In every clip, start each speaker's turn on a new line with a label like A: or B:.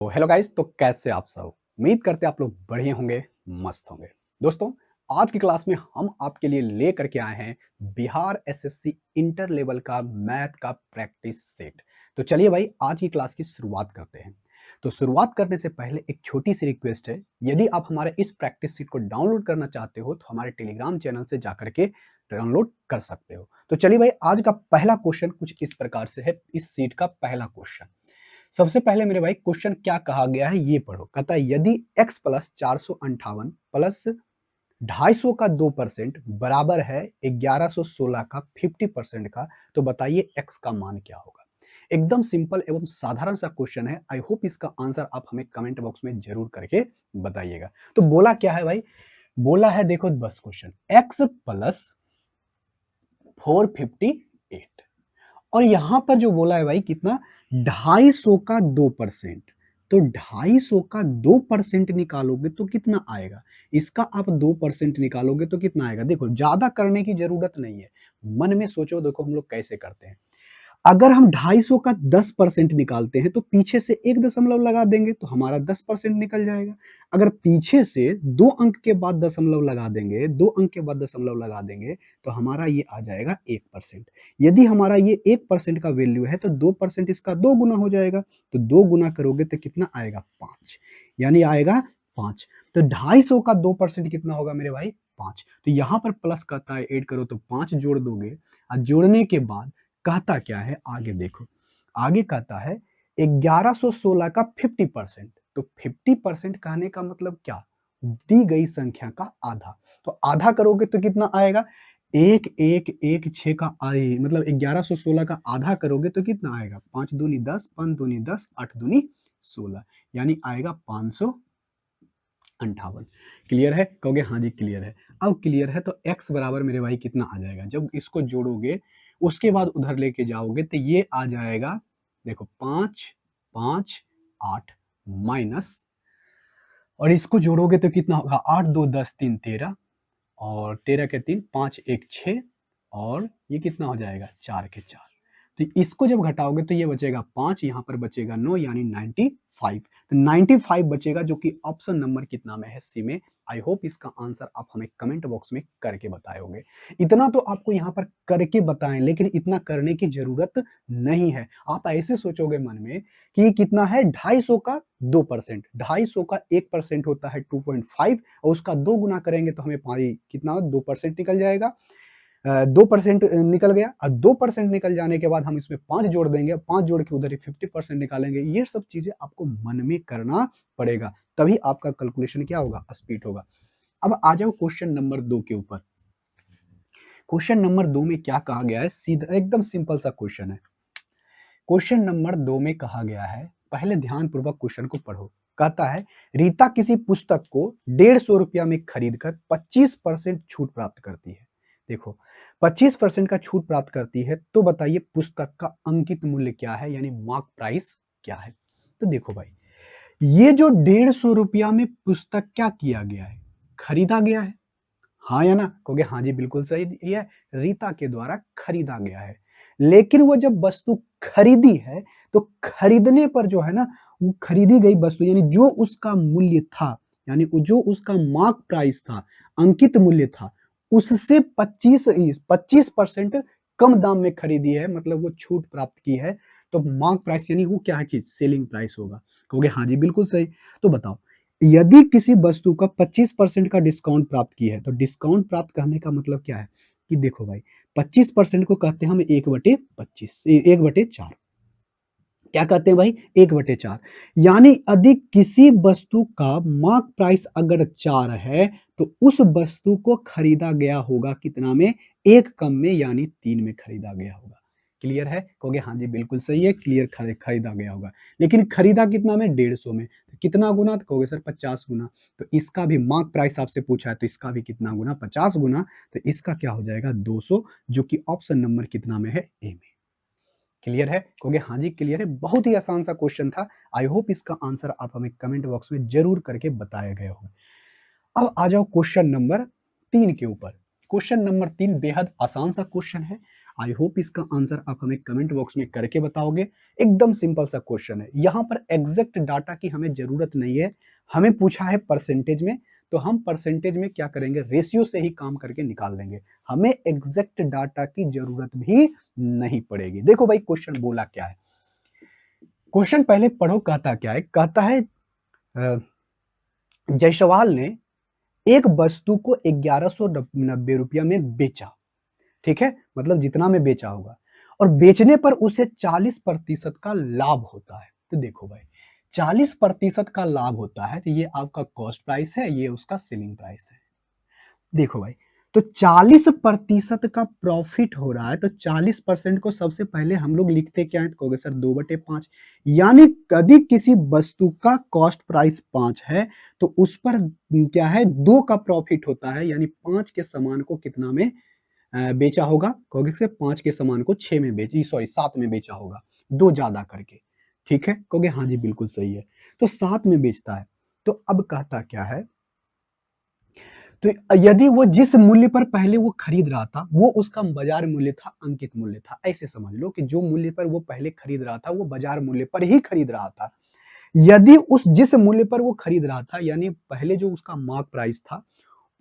A: तो hello guys, तो कैसे आप सब? उम्मीद करते हैं आप लोग बढ़िया होंगे, मस्त होंगे। दोस्तों, आज की क्लास में हम आपके लिए लेकर के आए हैं बिहार एसएससी इंटर लेवल का मैथ का प्रैक्टिस सेट। तो चलिए भाई, आज की क्लास की शुरुआत करते हैं। तो शुरुआत करने से पहले एक छोटी सी रिक्वेस्ट है, यदि आप हमारे इस प्रैक्टिस सेट को डाउनलोड करना चाहते हो तो हमारे टेलीग्राम चैनल से जाकर के डाउनलोड कर सकते हो। तो चलिए भाई, आज का पहला क्वेश्चन कुछ इस प्रकार से है। इस सीट का पहला क्वेश्चन, सबसे पहले मेरे भाई क्वेश्चन क्या कहा गया है ये पढ़ो। कहता है यदि x प्लस 458 प्लस 250 का 2% बराबर है 1116 का 50% का, तो बताइए x का मान क्या होगा। एकदम सिंपल एवं साधारण सा क्वेश्चन है। आई होप इसका आंसर आप हमें कमेंट बॉक्स में जरूर करके बताइएगा। तो बोला क्या है भाई, बोला है देखो बस क्वेश्चन x प्लस 458 और यहां पर जो बोला है भाई कितना, 250 का 2%। तो 250 का 2% निकालोगे तो कितना आएगा, इसका आप 2% निकालोगे तो कितना आएगा। देखो ज्यादा करने की जरूरत नहीं है, मन में सोचो। देखो हम लोग कैसे करते हैं, अगर हम 250 का 10% निकालते हैं तो पीछे से एक दशमलव लगा देंगे तो हमारा 10% निकल जाएगा। अगर पीछे से 2 अंक के बाद दशमलव लगा देंगे, 2 अंक के बाद दशमलव लगा देंगे तो हमारा ये आ जाएगा 1%। यदि हमारा ये 1% का वैल्यू है तो 2% इसका 2 गुना हो जाएगा। तो 2 गुना करोगे तो कितना आएगा, 5, यानी आएगा 5। तो 250 का 2% कितना होगा मेरे भाई, 5। तो यहां पर प्लस कहता है ऐड करो तो 5 जोड़ दोगे, और जोड़ने के बाद कहता क्या है आगे देखो। आगे कहता है 1116 का 50%। तो 50% कहने का मतलब क्या, दी गई संख्या का आधा। तो आधा करोगे तो कितना आएगा, 1116 का आई मतलब 1116 का आधा करोगे तो कितना आएगा, 5 दूनी 10, 5 दूनी 10, 8 दूनी 16, यानी आएगा 558। क्लियर है, कहोगे हाँ जी क्लियर है। अब क्लियर है तो x बराबर मेरे भाई कितना आ जाएगा, जब इसको जोड़ोगे उसके बाद उधर लेके जाओगे तो ये आ जाएगा, देखो 5, 5, 8 माइनस, और इसको जोड़ोगे तो कितना होगा, 8 2 10 3 13, और 13 के 3 5 1 6, और ये कितना हो जाएगा 4 के 4। तो इसको जब घटाओगे तो ये बचेगा 5, यहाँ पर बचेगा 9, यानी 95। तो 95 बचेगा, जो कि ऑप्शन नंबर कितना में है, सी में। आई होप इसका आंसर आप हमें कमेंट बॉक्स में करके बताए होंगे। इतना तो आपको यहाँ पर करके बताएं, लेकिन इतना करने की जरूरत नहीं है। आप ऐसे सोचोगे मन में कि कितना है, 250 का 2%, 250 का 1% होता है 2.5, और उसका 2 गुना करेंगे तो हमें भाई कितना 2% निकल जाएगा। 2% निकल गया, और 2% निकल जाने के बाद हम इसमें 5 जोड़ देंगे, 5 जोड़ के उधर ही 50% निकालेंगे। ये सब चीजें आपको मन में करना पड़ेगा, तभी आपका कैलकुलेशन क्या होगा, स्पीड होगा। अब आ जाओ क्वेश्चन नंबर 2 के ऊपर। क्वेश्चन नंबर 2 में क्या कहा गया है, सीधा एकदम सिंपल सा क्वेश्चन है। क्वेश्चन नंबर 2 में कहा गया है, पहले ध्यान पूर्वक क्वेश्चन को पढ़ो। कहता है रीता किसी पुस्तक को 150 रुपया में खरीदकर 25% छूट प्राप्त करती है। देखो 25% का छूट प्राप्त करती है, तो बताइए पुस्तक का अंकित मूल्य क्या है, यानी मार्क प्राइस क्या है। तो देखो भाई, ये जो 150 रुपया में पुस्तक क्या किया गया है, खरीदा गया है। हाँ या ना, कहोगे हाँ जी बिल्कुल सही, ये रीता के द्वारा खरीदा गया है। लेकिन वो जब वस्तु खरीदी है तो खरीदने पर जो है ना, वो खरीदी गई वस्तु यानी जो उसका मूल्य था, यानी जो उसका मार्क प्राइस था, अंकित मूल्य था, उससे 25% कम दाम में खरीदी है, मतलब वो छूट प्राप्त की है। तो मार्क प्राइस यानी वो क्या है कि सेलिंग प्राइस होगा। कहोगे हाँ जी बिल्कुल सही। तो बताओ, यदि किसी वस्तु का 25% का डिस्काउंट प्राप्त की है, तो डिस्काउंट प्राप्त करने का मतलब क्या है कि देखो भाई, 25% को कहते हैं हम 1/25, 1/4। क्या कहते हैं भाई, 1/4। यानी यदि किसी वस्तु का मार्क प्राइस अगर 4 है तो उस वस्तु को खरीदा गया होगा कितना में, 1 कम में, यानी 3 में खरीदा गया होगा। क्लियर है, कहोगे हाँ जी बिल्कुल सही है, क्लियर, खरीदा गया होगा। लेकिन खरीदा कितना में, 150 में। तो कितना गुना, तो कहोगे सर 50 गुना। तो इसका भी मार्क प्राइस आपसे पूछा है, तो इसका भी कितना गुना, 50 गुना। तो इसका क्या हो जाएगा, 200, जो कि ऑप्शन नंबर कितना में है, ए में। क्लियर है, कहोगे हाँ जी क्लियर है। बहुत ही आसान सा क्वेश्चन था। आई होप इसका आंसर आप हमें कमेंट बॉक्स में जरूर करके बताए गए होंगे। अब आ जाओ क्वेश्चन नंबर 3 के ऊपर। क्वेश्चन नंबर 3 बेहद आसान सा क्वेश्चन है। आई होप इसका आंसर आप हमें कमेंट बॉक्स में करके बताओगे। एकदम सिंपल सा क्वेश्चन है, यहाँ पर एग्जैक्ट डाटा की हमें जरूरत नहीं है, हमें पूछा है परसेंटेज में, तो हम परसेंटेज में क्या करेंगे, रेशियो से ही काम करके निकाल लेंगे, हमें एग्जैक्ट डाटा की जरूरत भी नहीं पड़ेगी। देखो भाई क्वेश्चन बोला क्या है, क्वेश्चन पहले पढ़ो, कहता क्या है, कहता है जायसवाल ने एक वस्तु को 1190 रुपया में बेचा, ठीक है, मतलब जितना में बेचा होगा, और बेचने पर उसे 40% का लाभ होता है। तो देखो भाई 40% का लाभ होता है, तो ये आपका कॉस्ट प्राइस है, ये उसका सेलिंग प्राइस है। देखो भाई तो 40% का प्रॉफिट हो रहा है, तो 40% को सबसे पहले हम लोग लिखते क्या है, तो कहोगे सर 2/5, यानी कभी किसी वस्तु का कॉस्ट प्राइस 5 है तो उस पर क्या है 2 का प्रॉफिट होता है, यानी 5 के सामान को कितना में बेचा होगा, कहोगे से 5 के सामान को 6 में बेची, सॉरी 7 में बेचा होगा, 2 ज्यादा करके, ठीक है, कहोगे हाँ जी बिल्कुल सही है, तो 7 में बेचता है। तो अब कहता क्या है, तो यदि वो जिस मूल्य पर पहले वो खरीद रहा था वो उसका बाजार मूल्य था, अंकित मूल्य था, ऐसे समझ लो कि जो मूल्य पर वो पहले खरीद रहा था वो बाजार मूल्य पर ही खरीद रहा था। यदि उस जिस मूल्य पर वो खरीद रहा था, यानी पहले जो उसका मार्क प्राइस था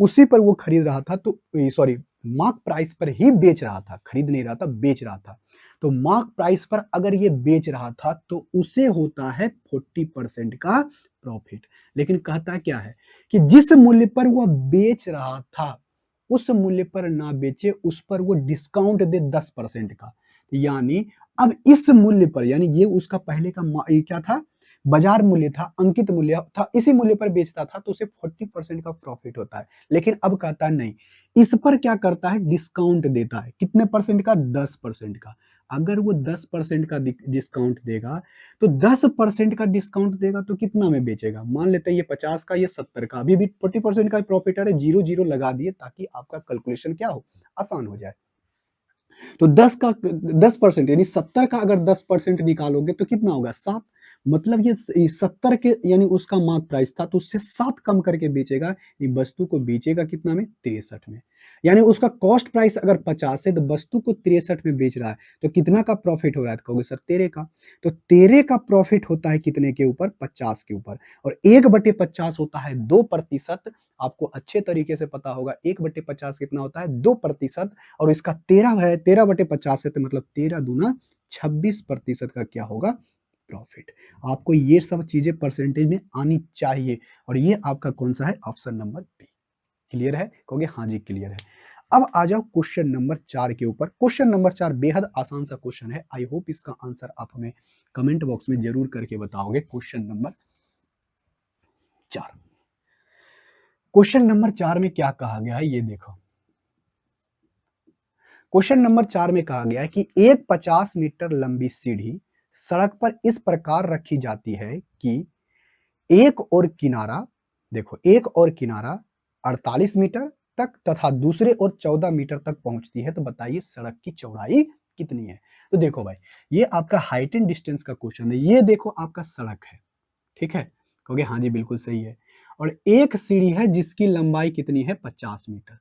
A: उसी पर वो खरीद रहा था, तो सॉरी मार्क प्राइस पर ही बेच रहा था, खरीद नहीं रहा था, बेच रहा था, तो मार्क प्राइस पर अगर ये बेच रहा था तो उसे होता है 40% का प्रॉफिट। लेकिन कहता क्या है कि जिस मूल्य पर वह बेच रहा था उस मूल्य पर ना बेचे, उस पर वो डिस्काउंट दे 10% का, यानी अब इस मूल्य पर, यानी ये उसका पहले का ये क्या था, बाजार मूल्य था, अंकित मूल्य था, इसी मूल्य पर बेचता था तो उसे 40% का प्रॉफिट होता है। लेकिन अब कहता है नहीं, इस पर क्या करता है, डिस्काउंट देता है, कितने परसेंट का, 10% का। अगर वो 10% का डिस्काउंट देगा तो 10% का डिस्काउंट देगा तो कितना में बेचेगा, मान लेते हैं ये 50 का, ये 70 का, अभी भी 40% का प्रॉफिट है, जीरो जीरो लगा दिए ताकि आपका कैलकुलेशन क्या हो, आसान हो जाए। तो 10% यानी 70 का अगर 10% निकालोगे तो कितना होगा, 7, मतलब ये 70 के यानी उसका मार्क प्राइस था तो उससे 7 कम करके बेचेगा, ये वस्तु को बेचेगा कितना में, 63 में। यानी उसका कॉस्ट प्राइस अगर 50 है तो वस्तु को 63 में बेच रहा है, तो कितना का प्रॉफिट हो रहा है, तो कहोगे सर 13 का। तो 13 का प्रॉफिट होता है कितने के ऊपर, 50 के ऊपर, और 1/50 होता है 2%। आपको अच्छे तरीके से पता होगा 1/50 कितना होता है, 2%, और इसका 13 है, 13/50 है, तो मतलब 13 दूना 26% का क्या होगा, प्रॉफिट। आपको ये सब चीजें परसेंटेज में आनी चाहिए, और ये आपका कौन सा है, ऑप्शन नंबर बी। क्लियर है, कहोगे हाँ जी क्लियर है। अब आ जाओ क्वेश्चन नंबर 4 के ऊपर। क्वेश्चन नंबर 4 बेहद आसान सा क्वेश्चन है, आई होप इसका आंसर आप हमें कमेंट बॉक्स में जरूर करके बताओगे। क्वेश्चन नंबर 4, क्वेश्चन नंबर 4 में क्या कहा गया है, ये देखो। क्वेश्चन नंबर 4 में कहा गया है कि एक 50 मीटर लंबी सीढ़ी सड़क पर इस प्रकार रखी जाती है कि एक और किनारा, देखो एक और किनारा 48 मीटर तक तथा दूसरे और 14 मीटर तक पहुंचती है, तो बताइए सड़क की चौड़ाई कितनी है। तो देखो भाई ये आपका हाइट एंड डिस्टेंस का क्वेश्चन है, ये देखो आपका सड़क है, ठीक है, कहोगे हाँ जी बिल्कुल सही है, और एक सीढ़ी है जिसकी लंबाई कितनी है, 50 मीटर।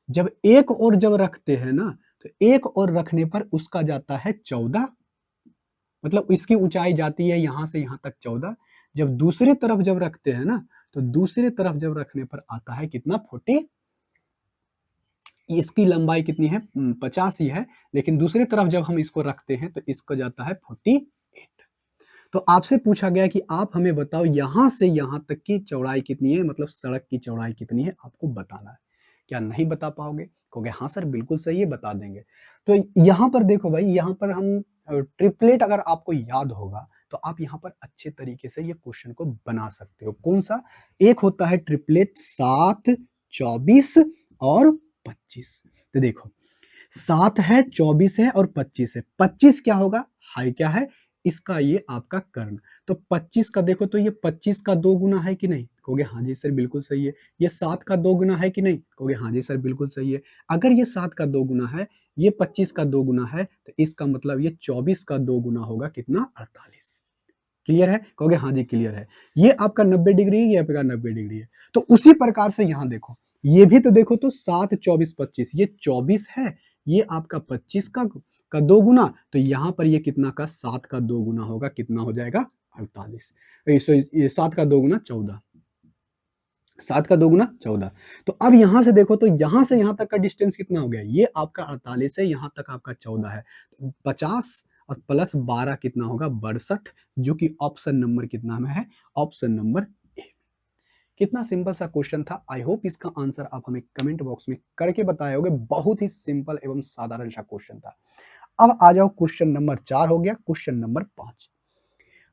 A: जब एक और जब रखते हैं ना, तो एक और रखने पर उसका जाता है 14, मतलब इसकी ऊंचाई जाती है यहां से यहां तक 14। जब दूसरे तरफ जब रखते हैं ना, तो दूसरे तरफ जब रखने पर आता है कितना, 40। इसकी लंबाई कितनी है, 50 ही है, लेकिन दूसरे तरफ जब हम इसको रखते हैं तो इसको जाता है 48। तो आपसे पूछा गया कि आप हमें बताओ यहां से यहां तक की चौड़ाई कितनी है, मतलब सड़क की चौड़ाई कितनी है, आपको बताना है। क्या नहीं बता पाओगे, कहोगे हाँ सर बिल्कुल सही है, बता देंगे। तो यहाँ पर देखो भाई, यहाँ पर हम ट्रिपलेट अगर आपको याद होगा तो आप यहाँ पर अच्छे तरीके से ये क्वेश्चन को बना सकते हो। कौन सा, एक होता है ट्रिपलेट 7, 24 और 25। तो देखो 7 है, 24 है और 25 है। 25 क्या होगा, हाई क्या है, इसका ये आपका कर्ण। तो 25 का देखो, तो ये 25 का 2 गुना है कि नहीं, कहोगे हाँ जी सर बिल्कुल सही है। ये 7 का 2 गुना है कि नहीं, कहोगे हाँ जी सर बिल्कुल सही है। अगर ये 7 का 2 गुना है, ये 25 का 2 गुना है, तो इसका मतलब ये 24 का 2 गुना होगा कितना, 48। क्लियर है, कहोगे हाँ जी क्लियर है। ये आपका 90 डिग्री है, ये आपका 90 डिग्री है। तो उसी प्रकार से यहाँ देखो, ये भी तो देखो, तो 7, 24, 25, ये 24 है, ये आपका 25 का का 2 गुना, तो यहाँ पर ये कितना का 7 का 2 गुना होगा, कितना हो जाएगा 48। ये 7 का 2 गुना 14, 7 का 2 गुना 14। तो अब यहां से देखो तो यहां से यहां तक का डिस्टेंस कितना हो गया, ये आपका 48 है, यहां तक आपका 14 है, 50 और प्लस 12 कितना होगा 62, जो कि ऑप्शन नंबर कितना में है, ऑप्शन नंबर ए। कितना सिंपल सा क्वेश्चन था। आई होप इसका आंसर आप हमें कमेंट बॉक्स में करके बताए होगे। बहुत ही सिंपल एवं साधारण सा क्वेश्चन था। अब आ जाओ, क्वेश्चन नंबर 4 हो गया, क्वेश्चन नंबर 5।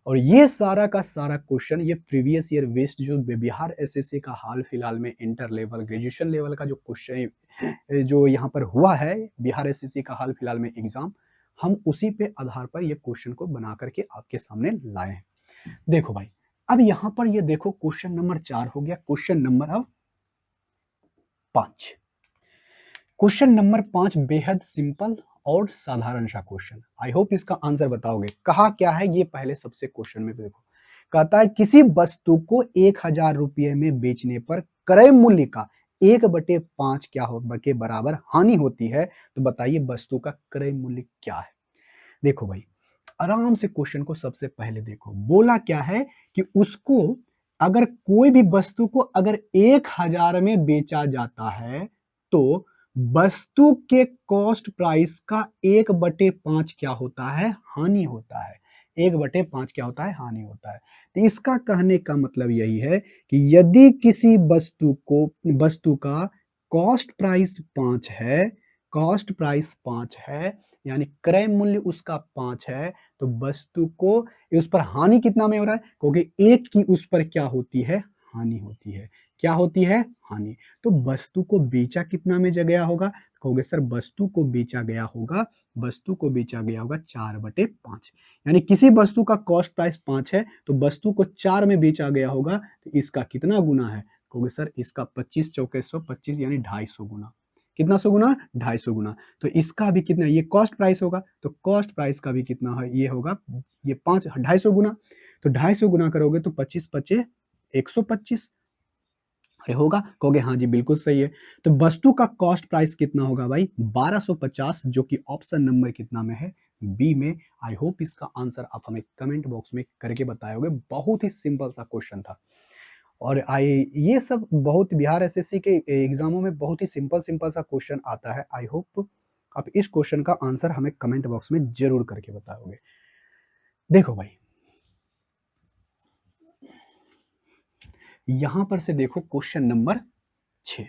A: और ये सारा का सारा क्वेश्चन ये प्रीवियस ईयर वेस्ट जो बिहार एसएससी का हाल फिलहाल में इंटर लेवल ग्रेजुएशन लेवल का जो क्वेश्चन जो यहाँ पर हुआ है बिहार एसएससी का हाल फिलहाल में एग्जाम, हम उसी पे आधार पर ये क्वेश्चन को बना करके आपके सामने लाए हैं। देखो भाई, अब यहाँ पर ये देखो क्वेश्चन नंबर 4 हो गया, क्वेश्चन नंबर अब 5। क्वेश्चन नंबर 5 बेहद सिंपल और साधारण सा क्वेश्चन। आई होप इसका आंसर बताओगे। कहा क्या है ये पहले सबसे क्वेश्चन में देखो, कहता है किसी वस्तु को 1000 रुपये में बेचने पर क्रय मूल्य का 1/5 क्या हो के बराबर हानि होती है, तो बताइए वस्तु का क्रय मूल्य क्या है। देखो भाई, आराम से क्वेश्चन को सबसे पहले देखो, बोला क्या है कि उसको अगर कोई भी वस्तु को अगर 1000 में बेचा जाता है तो वस्तु के कॉस्ट प्राइस का 1/5 क्या होता है, हानि होता है। 1/5 क्या होता है, हानि होता है। तो इसका कहने का मतलब यही है कि यदि किसी वस्तु का कॉस्ट प्राइस 5 है, कॉस्ट प्राइस 5 है, यानी क्रय मूल्य उसका 5 है, तो वस्तु को उस पर हानि कितना में हो रहा है, क्योंकि एक की उस पर क्या होती है, हानि होती है। क्या होती है, हानि। तो वस्तु को बेचा कितना में गया होगा, कहोगे सर वस्तु को बेचा गया होगा, वस्तु को बेचा गया होगा 4/5, यानी किसी वस्तु का कॉस्ट प्राइस 5 है तो वस्तु को 4 में बेचा गया होगा, तो इसका कितना गुना है, कहोगे सर इसका 25 चौके 125 यानी 250 गुना। कितना 100 गुना, 250 गुना। तो इसका भी कितना, ये कॉस्ट प्राइस होगा, तो कॉस्ट प्राइस का भी कितना है, ये होगा ये 250 गुना। तो 250 गुना करोगे तो 25 पचे 125, अरे होगा, कहोगे हाँ जी बिल्कुल सही है। तो वस्तु का कॉस्ट प्राइस कितना होगा भाई 1250, जो कि ऑप्शन नंबर कितना में है, बी में। आई होप इसका आंसर आप हमें कमेंट बॉक्स में करके बताए होगे। बहुत ही सिंपल सा क्वेश्चन था। और ये सब बहुत बिहार एसएससी के एग्जामों में बहुत ही सिंपल सिंपल सा क्वेश्चन आता है। आई होप आप इस क्वेश्चन का आंसर हमें कमेंट बॉक्स में जरूर करके बताओगे। देखो भाई, यहां पर से देखो क्वेश्चन नंबर 6।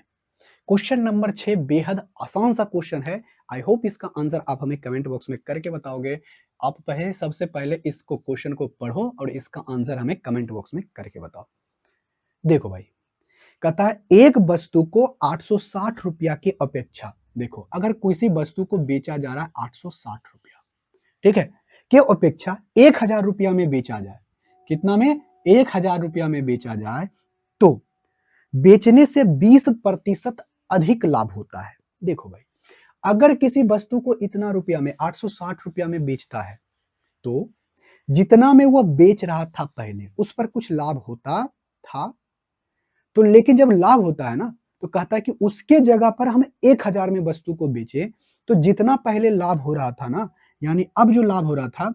A: क्वेश्चन नंबर 6 बेहद आसान सा क्वेश्चन है। आई होप इसका आंसर आप हमें कमेंट बॉक्स में करके बताओगे। आप पहले सबसे पहले इसको क्वेश्चन को पढ़ो और इसका आंसर हमें कमेंट बॉक्स में करके बताओ। देखो भाई, कहता है एक वस्तु को 860 रुपया की अपेक्षा, देखो अगर किसी वस्तु को बेचा जा रहा है 860 रुपया, ठीक है, के अपेक्षा 1000 रुपया में बेचा जाए, कितना में, 1000 रुपया में बेचा जाए, तो बेचने से 20% अधिक लाभ होता है। देखो भाई, अगर किसी वस्तु को इतना रुपया में 860 रुपया में बेचता है, तो जितना में वह बेच रहा था पहले उस पर कुछ लाभ होता था, तो लेकिन जब लाभ होता है ना, तो कहता है कि उसके जगह पर हम 1000 में वस्तु को बेचे, तो जितना पहले लाभ हो रहा था ना, यानी अब जो लाभ हो रहा था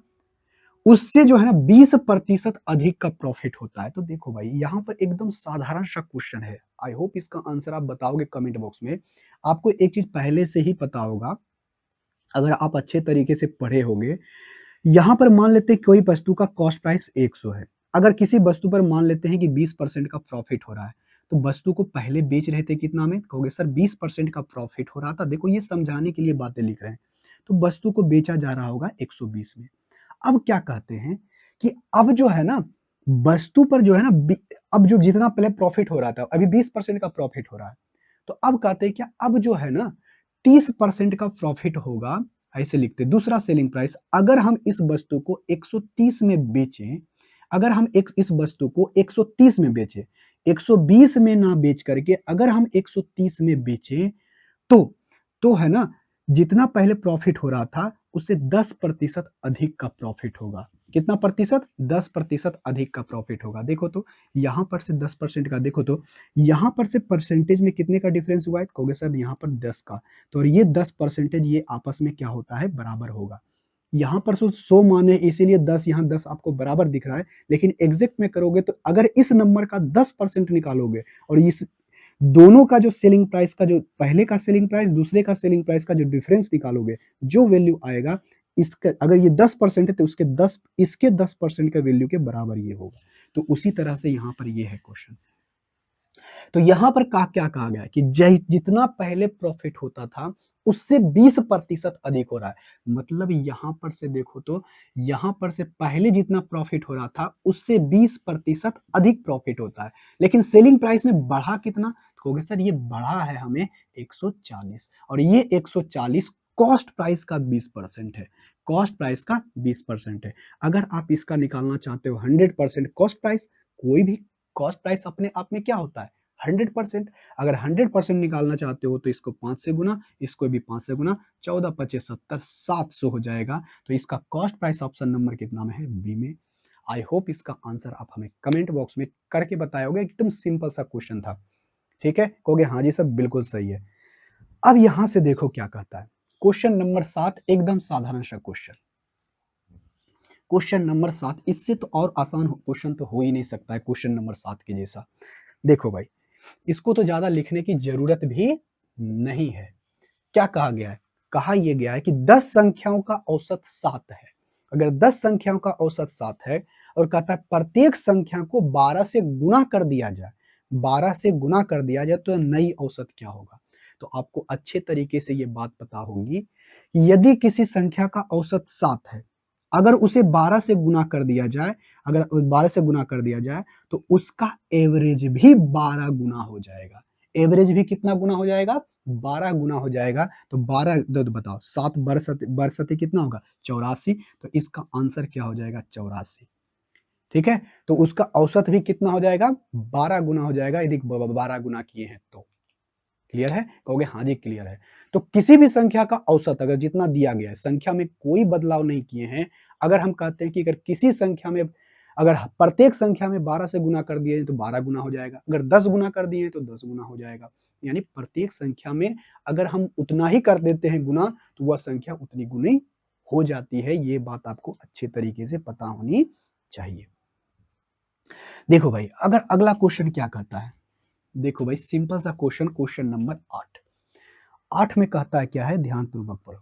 A: उससे जो है ना 20% अधिक का प्रॉफिट होता है। तो देखो भाई, यहां पर एकदम साधारण सा क्वेश्चन है। आई होप इसका आंसर आप बताओगे कमेंट बॉक्स में। आपको एक चीज पहले से ही पता होगा, अगर आप अच्छे तरीके से पढ़े होंगे। यहां पर मान लेते हैं कोई वस्तु का कॉस्ट प्राइस 100 है, अगर किसी वस्तु पर मान लेते हैं कि 20% का प्रॉफिट हो रहा है, तो वस्तु को पहले बेच रहे थे कितना में, कहोगे सर 20% का प्रॉफिट हो रहा था। देखो ये समझाने के लिए बातें लिख रहे हैं। तो वस्तु को बेचा जा रहा होगा 120 में। अब क्या कहते हैं कि अब जो है ना वस्तु पर जो है ना अब जो जितना पहले प्रॉफिट हो रहा था अभी 20% का प्रॉफिट हो रहा है, तो अब कहते हैं क्या, अब जो है ना 30% का प्रॉफिट होगा। ऐसे लिखते दूसरा सेलिंग प्राइस, अगर हम इस वस्तु को 130 में बेचें, अगर हम इस वस्तु को 130 में बेचें, 120 में ना बेच करके अगर हम 130 में बेचें, तो है ना जितना पहले प्रॉफिट हो रहा था उससे 10% अधिक का प्रॉफिट होगा। कितना प्रतिशत? 10% अधिक का प्रॉफिट होगा। देखो तो यहाँ पर से 10% का, देखो तो यहाँ पर से परसेंटेज में कितने का डिफरेंस हुआ है? कहोगे सर यहाँ पर 10 का, तो और ये 10% ये आपस में क्या होता है? बराबर होगा। यहाँ पर 100 मान है इसीलिए 10, यहाँ 10 आपको बराबर दिख रहा है, लेकिन एग्जैक्ट में करोगे तो अगर इस नंबर का 10% निकालोगे और इस दोनों का जो सेलिंग प्राइस का, जो पहले का सेलिंग प्राइस दूसरे का सेलिंग प्राइस का जो डिफरेंस निकालोगे, जो वैल्यू आएगा, इसका अगर ये 10% है तो उसके 10 इसके 10% का वैल्यू के बराबर ये होगा। तो उसी तरह से यहाँ पर ये है क्वेश्चन। तो यहां पर क्या कहा गया कि जितना पहले प्रॉफिट होता था उससे 20% अधिक हो रहा है। मतलब यहां पर से देखो तो यहां पर से पहले जितना प्रॉफिट हो रहा था उससे 20% अधिक प्रॉफिट होता है, लेकिन सेलिंग प्राइस में बढ़ा कितना? कहोगे सर ये बढ़ा है हमें 140, और ये 140 कॉस्ट प्राइस का 20% है। कॉस्ट प्राइस का 20% है। अगर आप इसका निकालना चाहते हो 100% कॉस्ट प्राइस, कोई भी कॉस्ट प्राइस अपने आप में क्या होता है? 100%। अगर 100% निकालना चाहते हो तो इसको 5 से गुना, इसको भी 5 से गुना, 14 25 70, 700 हो जाएगा। तो इसका कॉस्ट प्राइस ऑप्शन नंबर कितना में है? बी में। आई होप इसका आंसर आप हमें कमेंट बॉक्स में करके बताओगे। एकदम सिंपल सा क्वेश्चन था, ठीक है? कहोगे हाँ जी सर बिल्कुल सही है। अब यहां से देखो क्या कहता है। क्वेश्चन नंबर 7 एकदम साधारण सा क्वेश्चन। क्वेश्चन नंबर 7, इससे तो और आसान क्वेश्चन तो हो ही नहीं सकता है क्वेश्चन नंबर 7 के जैसा। देखो भाई, इसको तो ज्यादा लिखने की जरूरत भी नहीं है। क्या कहा गया है? कहा यह गया है कि 10 संख्याओं का औसत 7 है। अगर 10 संख्याओं का औसत 7 है और कहता है प्रत्येक संख्या को 12 से गुना कर दिया जाए, 12 से गुना कर दिया जाए तो नई औसत क्या होगा? तो आपको अच्छे तरीके से यह बात पता होगी कि यदि किसी संख्या का औसत 7 है, अगर उसे 12 से गुना कर दिया जाए, अगर 12 से गुना कर दिया जाए तो उसका एवरेज भी 12 गुना हो जाएगा। एवरेज भी कितना गुना हो जाएगा? 12 गुना हो जाएगा। तो 12 बताओ, 7 बरसते कितना होगा? 84। तो इसका आंसर क्या हो जाएगा? 84। ठीक है, तो उसका औसत भी कितना हो जाएगा? 12 गुना हो जाएगा यदि 12 गुना किए हैं तो। क्लियर है? कहोगे हाँ जी क्लियर है। तो किसी भी संख्या का औसत अगर जितना दिया गया है, संख्या में कोई बदलाव नहीं किए हैं, अगर हम कहते हैं कि अगर किसी संख्या में, अगर प्रत्येक संख्या में 12 से गुना कर दिए तो 12 गुना हो जाएगा, अगर 10 गुना कर दिए तो 10 गुना हो जाएगा। यानी प्रत्येक संख्या में अगर हम उतना ही कर देते हैं गुना तो वह संख्या उतनी गुनी हो जाती है। ये बात आपको अच्छे तरीके से पता होनी चाहिए। देखो भाई, अगर अगला क्वेश्चन क्या कहता है, देखो भाई सिंपल सा क्वेश्चन, क्वेश्चन नंबर 8। 8 में कहता है क्या है? ध्यानपूर्वक पढ़ो।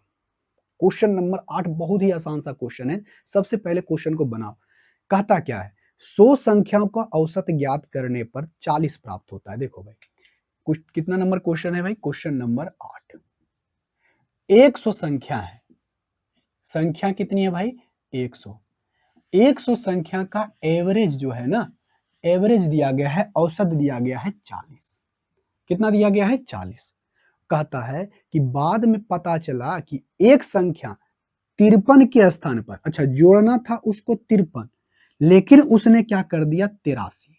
A: क्वेश्चन नंबर 8 बहुत ही आसान सा क्वेश्चन है। सबसे पहले क्वेश्चन को बनाओ। कहता क्या है? 100 संख्याओं का औसत ज्ञात करने पर 40 प्राप्त होता है। देखो भाई, कुछ कितना नंबर क्वेश्चन है भाई? Question number 8। 100 संख्या है। संख्या कितनी है भाई? 100। 100 संख्या का एवरेज जो है ना, एवरेज दिया गया है, औसत दिया गया है 40। कितना दिया गया है? 40। कहता है कि बाद में पता चला कि एक संख्या 53 के स्थान पर, अच्छा जोड़ना था उसको 53, लेकिन उसने क्या कर दिया? 83।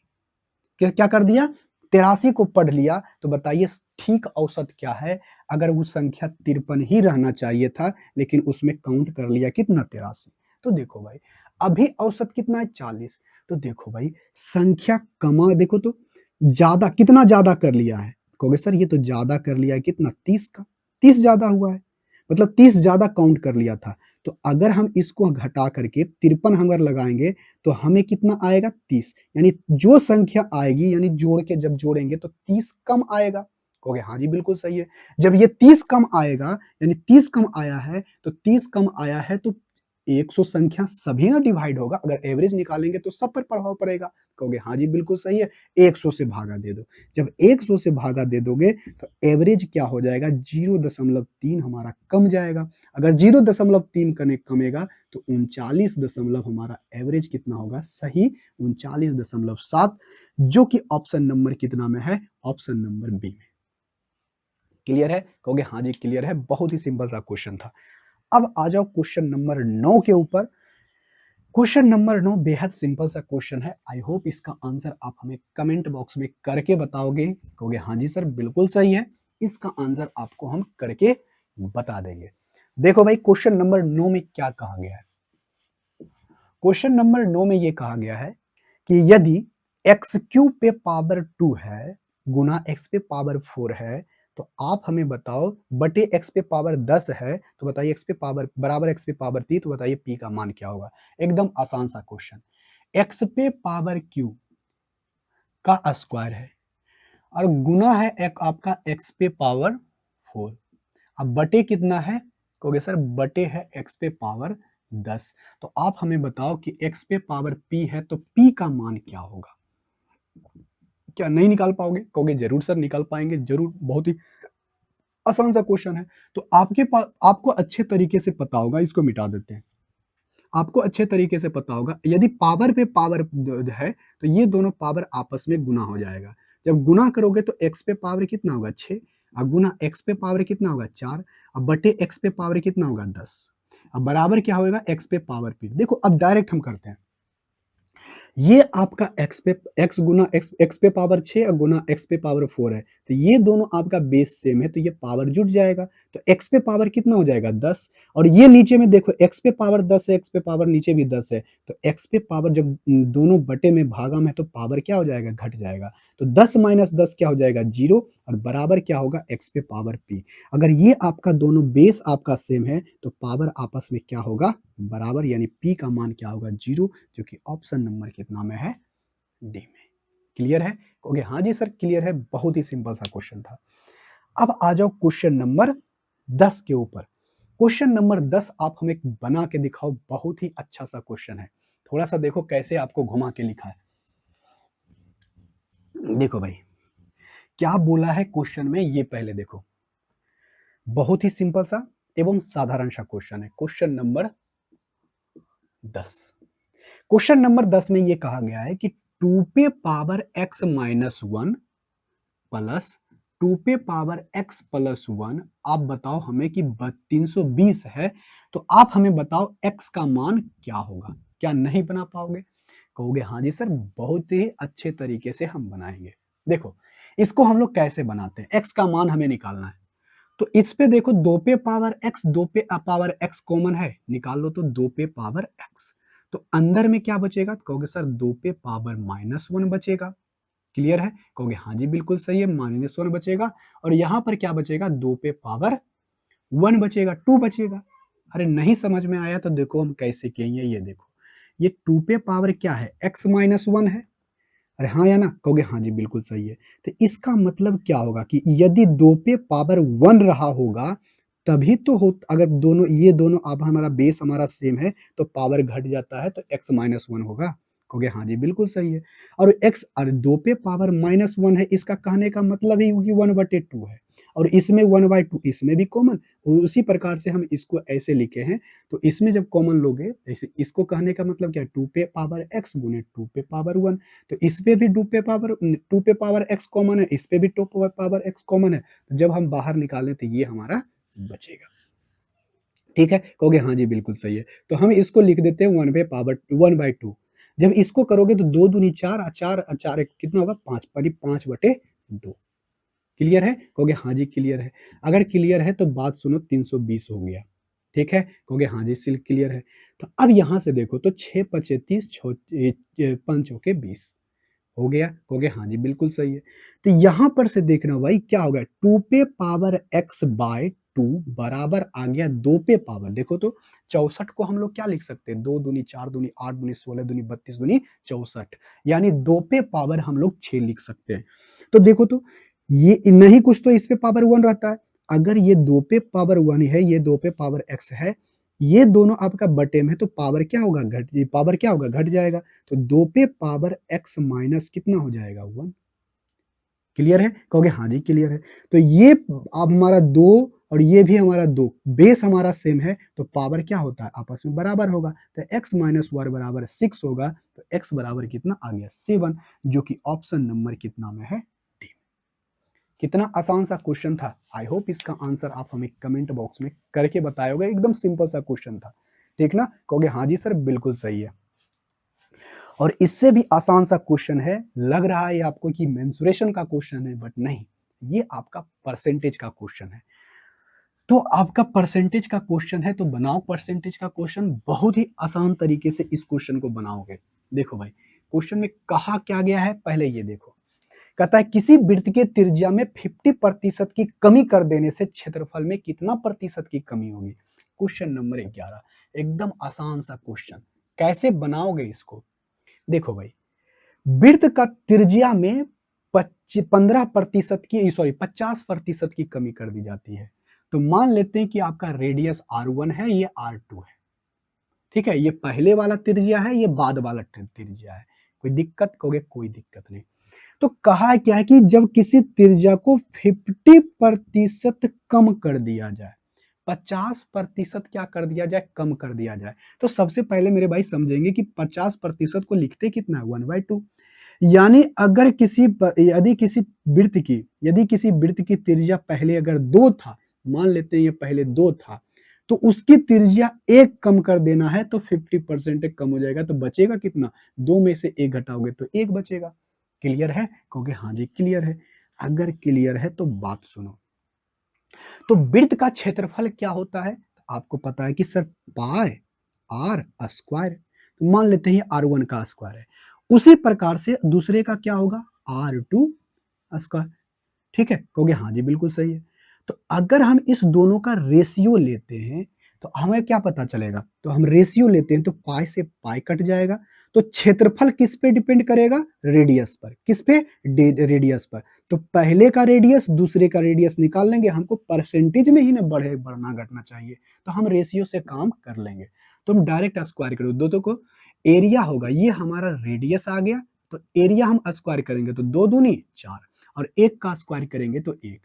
A: क्या कर दिया? 83 को पढ़ लिया। तो बताइए ठीक औसत क्या है? अगर वो संख्या 53 ही रहना चाहिए था, लेकिन उसमें काउंट कर लिया कितना? 83। तो देखो भाई, अभी औसत कितना है? 40। तो देखो भाई, संख्या कमा, देखो तो ज्यादा, कितना ज्यादा कर लिया है? कहोगे सर ये तो ज्यादा कर लिया है, कितना? 30 का, 30 ज्यादा हुआ है, मतलब 30 ज्यादा काउंट कर लिया था। तो अगर हम इसको घटा करके 53 अगर लगाएंगे तो हमें कितना आएगा? 30। यानी जो संख्या आएगी, यानी जोड़ के जब जोड़ेंगे तो 30 कम आएगा। कहोगे हाँ जी बिल्कुल सही है। जब ये 30 कम आएगा, यानी 30 कम आया है, तो 30 कम आया है तो 100 संख्या सभी ना डिवाइड होगा। अगर एवरेज निकालेंगे तो सब पर प्रभाव पड़ेगा। कहोगे हाँ जी बिल्कुल सही है। 100 से भागा दे दो। जब 100 से भागा दे दोगे तो एवरेज क्या हो जाएगा? 0.3 हमारा कम जाएगा। अगर 0.3 कमेगा तो 39 दशमलव हमारा एवरेज कितना होगा? सही 39.7, जो कि ऑप्शन नंबर कितना में है? ऑप्शन नंबर बी में। क्लियर है? कहोगे हाँ जी क्लियर है। बहुत ही सिंपल सा क्वेश्चन था। अब आ जाओ क्वेश्चन नंबर 9 के ऊपर। क्वेश्चन नंबर 9 बेहद सिंपल सा क्वेश्चन है। आई होप इसका आंसर आप हमें कमेंट बॉक्स में करके बताओगे। कहोगे हाँ जी सर बिल्कुल सही है। इसका आंसर आपको हम करके बता देंगे। देखो भाई, क्वेश्चन नंबर 9 में क्या कहा गया है? क्वेश्चन नंबर 9 में ये कहा गया है कि यदि एक्स क्यूब पे पावर 2 है गुना एक्स पे पावर 4 है तो आप हमें बताओ बटे एक्स पे पावर 10 है तो बताइए एक्स पे पावर बराबर एक्स पे पावर पी, तो बताइए पी का मान क्या होगा। एकदम आसान सा क्वेश्चन। एक्स पे पावर क्यूब का स्क्वायर है और गुना है एक आपका एक्स पे पावर 4। अब बटे कितना है, कहोगे सर बटे है एक्स पे पावर 10। तो आप हमें बताओ कि एक्स पे पावर पी है तो पी का मान क्या होगा। क्या नहीं निकाल पाओगे, कहोगे जरूर सर निकाल पाएंगे, जरूर, बहुत ही आसान सा क्वेश्चन है। तो आपके पास आपको अच्छे तरीके से पता होगा, इसको मिटा देते हैं। आपको अच्छे तरीके से पता होगा यदि पावर पे पावर है तो ये दोनों पावर आपस में गुना हो जाएगा। जब गुना करोगे तो एक्स पे पावर कितना होगा 6 और गुना एक्स पे पावर कितना होगा 4 और बटे एक्स पे पावर कितना होगा 10। अब बराबर क्या होगा एक्स पे पावर पी। देखो अब डायरेक्ट हम करते हैं, ये आपका एक्स गुना एक्स पे पावर 6 और गुना एक्स पे पावर 4 है तो ये दोनों आपका बेस सेम है तो ये पावर जुड़ जाएगा। तो एक्स पे पावर कितना हो जाएगा 10 और ये नीचे में देखो एक्स पे पावर 10 है, एक्स पे पावर नीचे भी 10 है तो एक्स पे पावर जब दोनों बटे में भागा में तो पावर क्या हो जाएगा घट जाएगा। तो 10 माइनस 10 क्या हो जाएगा 0 और बराबर क्या होगा एक्स पे पावर पी। अगर ये आपका दोनों बेस आपका सेम है तो पावर आपस में क्या होगा बराबर, यानी पी का मान क्या होगा 0, जो कि ऑप्शन नंबर कितना में है डी में। क्लियर है, कहोगे हाँ जी सर क्लियर है, बहुत ही सिंपल सा क्वेश्चन था। अब आ जाओ क्वेश्चन नंबर 10 के ऊपर। क्वेश्चन नंबर 10 आप हमें बना के दिखाओ, बहुत ही अच्छा सा क्वेश्चन है। थोड़ा सा देखो कैसे आपको घुमा के लिखा है। देखो भाई क्या बोला है क्वेश्चन में, ये पहले देखो। बहुत ही सिंपल सा एवं साधारण सा क्वेश्चन है। क्वेश्चन नंबर 10, क्वेश्चन नंबर 10 में यह कहा गया है कि 2 पे पावर x माइनस 1 प्लस 2 पे पावर x प्लस 1, आप बताओ हमें कि 320 है तो आप हमें बताओ x का मान क्या होगा। क्या नहीं बना पाओगे, कहोगे हाँ जी सर बहुत ही अच्छे तरीके से हम बनाएंगे। देखो इसको हम लोग कैसे बनाते हैं, x का मान हमें निकालना है तो इस पे देखो 2 पे पावर x, 2 पे पावर x कॉमन है, निकाल लो तो 2 पे पावर x। तो अंदर में क्या बचेगा, कहोगे सर 2 पे पावर माइनस 1 बचेगा। क्लियर है, कहोगे हाँ जी बिल्कुल सही है, माइनस 1 बचेगा। और यहां पर क्या बचेगा 2 पे पावर 1 बचेगा, 2 बचेगा। अरे नहीं समझ में आया तो देखो हम कैसे किएंगे, ये देखो ये 2 पे पावर क्या है x माइनस 1 है। अरे हाँ या ना, कहोगे हाँ जी बिल्कुल सही है। तो इसका मतलब क्या होगा कि यदि 2 पे पावर 1 रहा होगा तभी तो हो, अगर दोनों ये दोनों अब हमारा बेस हमारा सेम है तो पावर घट जाता है तो x माइनस 1 होगा। कहोगे हाँ जी बिल्कुल सही है। और x और 2 पे पावर माइनस 1 है, इसका कहने का मतलब ही कि 1/2 है और इसमें 1/2 इसमें भी कॉमन। और उसी प्रकार से हम इसको ऐसे लिखे हैं तो इसमें जब कॉमन लोगे ऐसे, इसको कहने का मतलब क्या है 2 पे पावर x गुने 2 पे पावर 1। तो इस पे भी 2 पे पावर x कॉमन है, इस पे भी 2 पे पावर x कॉमन है। तो जब हम बाहर निकालें तो ये हमारा बचेगा। ठीक है, कहोगे हाँ जी बिल्कुल सही है। तो हम इसको लिख देते हैं 1/2। जब इसको करोगे तो 2 दूनी 4, 4 4 कितना होगा 5, 5/2। क्लियर है, कहोगे हाँ जी क्लियर है। अगर क्लियर है तो बात सुनो 320 हो गया। ठीक है, कहोगे हाँ जी सिल क्लियर है। तो अब यहां से देखो तो 6 पचे 30, 5 चौके 20 हो गया, कहोगे हाँ जी बिल्कुल सही है। तो यहां पर से देखना भाई क्या होगा 2 पे पावर x/2 बराबर आ गया 2 पे पावर, देखो तो 64 को हम लोग क्या लिख सकते हैं 2 दूनी 4 दूनी 8 दूनी 16 दूनी 32 दूनी 64, यानी 2 पे पावर हम लोग 6 लिख सकते हैं। तो देखो तो ये नहीं कुछ तो इस पे पावर 1 रहता है। अगर ये 2 पे पावर 1 है, ये 2 पे पावर x है, ये दोनों आपका बटे में है तो पावर क्या होगा पावर क्या होगा घट जाएगा। तो 2 पे पावर x माइनस कितना हो जाएगा 1। क्लियर है, कहोगे हाँ जी क्लियर है। तो ये अब हमारा 2 और ये भी हमारा 2 बेस हमारा सेम है तो पावर क्या होता है आपस में बराबर होगा। तो x माइनस 1 बराबर 6 होगा तो x बराबर कितना आ गया 7, जो कि ऑप्शन नंबर कितना में है डी। कितना आसान सा क्वेश्चन था। आई होप इसका आंसर आप हमें कमेंट बॉक्स में करके बताए होगे। एकदम सिंपल सा क्वेश्चन था, ठीक ना, कहोगे हाँ जी सर बिल्कुल सही है। और इससे भी आसान सा क्वेश्चन है, लग रहा है आपको कि मेंसुरेशन का क्वेश्चन है, बट नहीं, ये आपका परसेंटेज का क्वेश्चन है। तो आपका परसेंटेज का क्वेश्चन है, तो बनाओ परसेंटेज का क्वेश्चन। बहुत ही आसान तरीके से इस क्वेश्चन को बनाओगे। देखो भाई, क्वेश्चन में कहा क्या गया है, पहले ये देखो। कहता है किसी वृत्त के त्रिज्या में 50% की कमी कर देने से क्षेत्रफल में कितना प्रतिशत की कमी होगी। क्वेश्चन नंबर 11, एकदम आसान सा क्वेश्चन। कैसे बनाओगे इसको, देखो भाई, वृत्त का त्रिज्या में 50% की कमी कर दी जाती है। तो मान लेते हैं कि आपका रेडियस R1 है, ये R2 है, ठीक है। ये पहले वाला त्रिज्या है, ये बाद वाला त्रिज्या है। कोई दिक्कत कहोगे, कोई दिक्कत नहीं। तो कहा क्या है कि जब किसी त्रिज्या को 50% कम कर दिया जाए, 50% क्या कर दिया जाए, कम कर दिया जाए, तो सबसे पहले मेरे भाई समझेंगे कि 50% को लिखते कितना है, 1/2। यानी अगर यदि किसी वृत्त की त्रिज्या पहले अगर 2 था, मान लेते हैं ये पहले 2 था, तो उसकी त्रिज्या 1 कम कर देना है, तो 50% कम हो जाएगा। तो बचेगा कितना, 2 में से 1 घटाओगे तो 1 बचेगा। क्लियर है, कहोगे हाँ जी क्लियर है। अगर क्लियर है तो बात सुनो। तो वृत्त का क्षेत्रफल क्या होता है, आपको पता है कि सर पाई आर स्क्वायर। तो मान लेते हैं R1 का स्क्वायर है, उसी प्रकार से दूसरे का क्या होगा, R2 स्क्वायर। ठीक है, कहोगे हाँ जी बिल्कुल सही है। तो अगर हम इस दोनों का रेशियो लेते हैं तो हमें क्या पता चलेगा, तो हम रेशियो लेते हैं तो पाई से पाई कट जाएगा। तो क्षेत्रफल किस पे डिपेंड करेगा, रेडियस पर। किस पे, रेडियस पर। तो पहले का रेडियस दूसरे का रेडियस निकाल लेंगे, हमको परसेंटेज में ही ना बढ़ना घटना चाहिए, तो हम रेशियो से काम कर लेंगे। तो हम डायरेक्ट स्क्वायर करो दो को, एरिया होगा, ये हमारा रेडियस आ गया, तो एरिया हम स्क्वायर करेंगे तो 2 दूनी 4, और 1 का स्क्वायर करेंगे तो 1।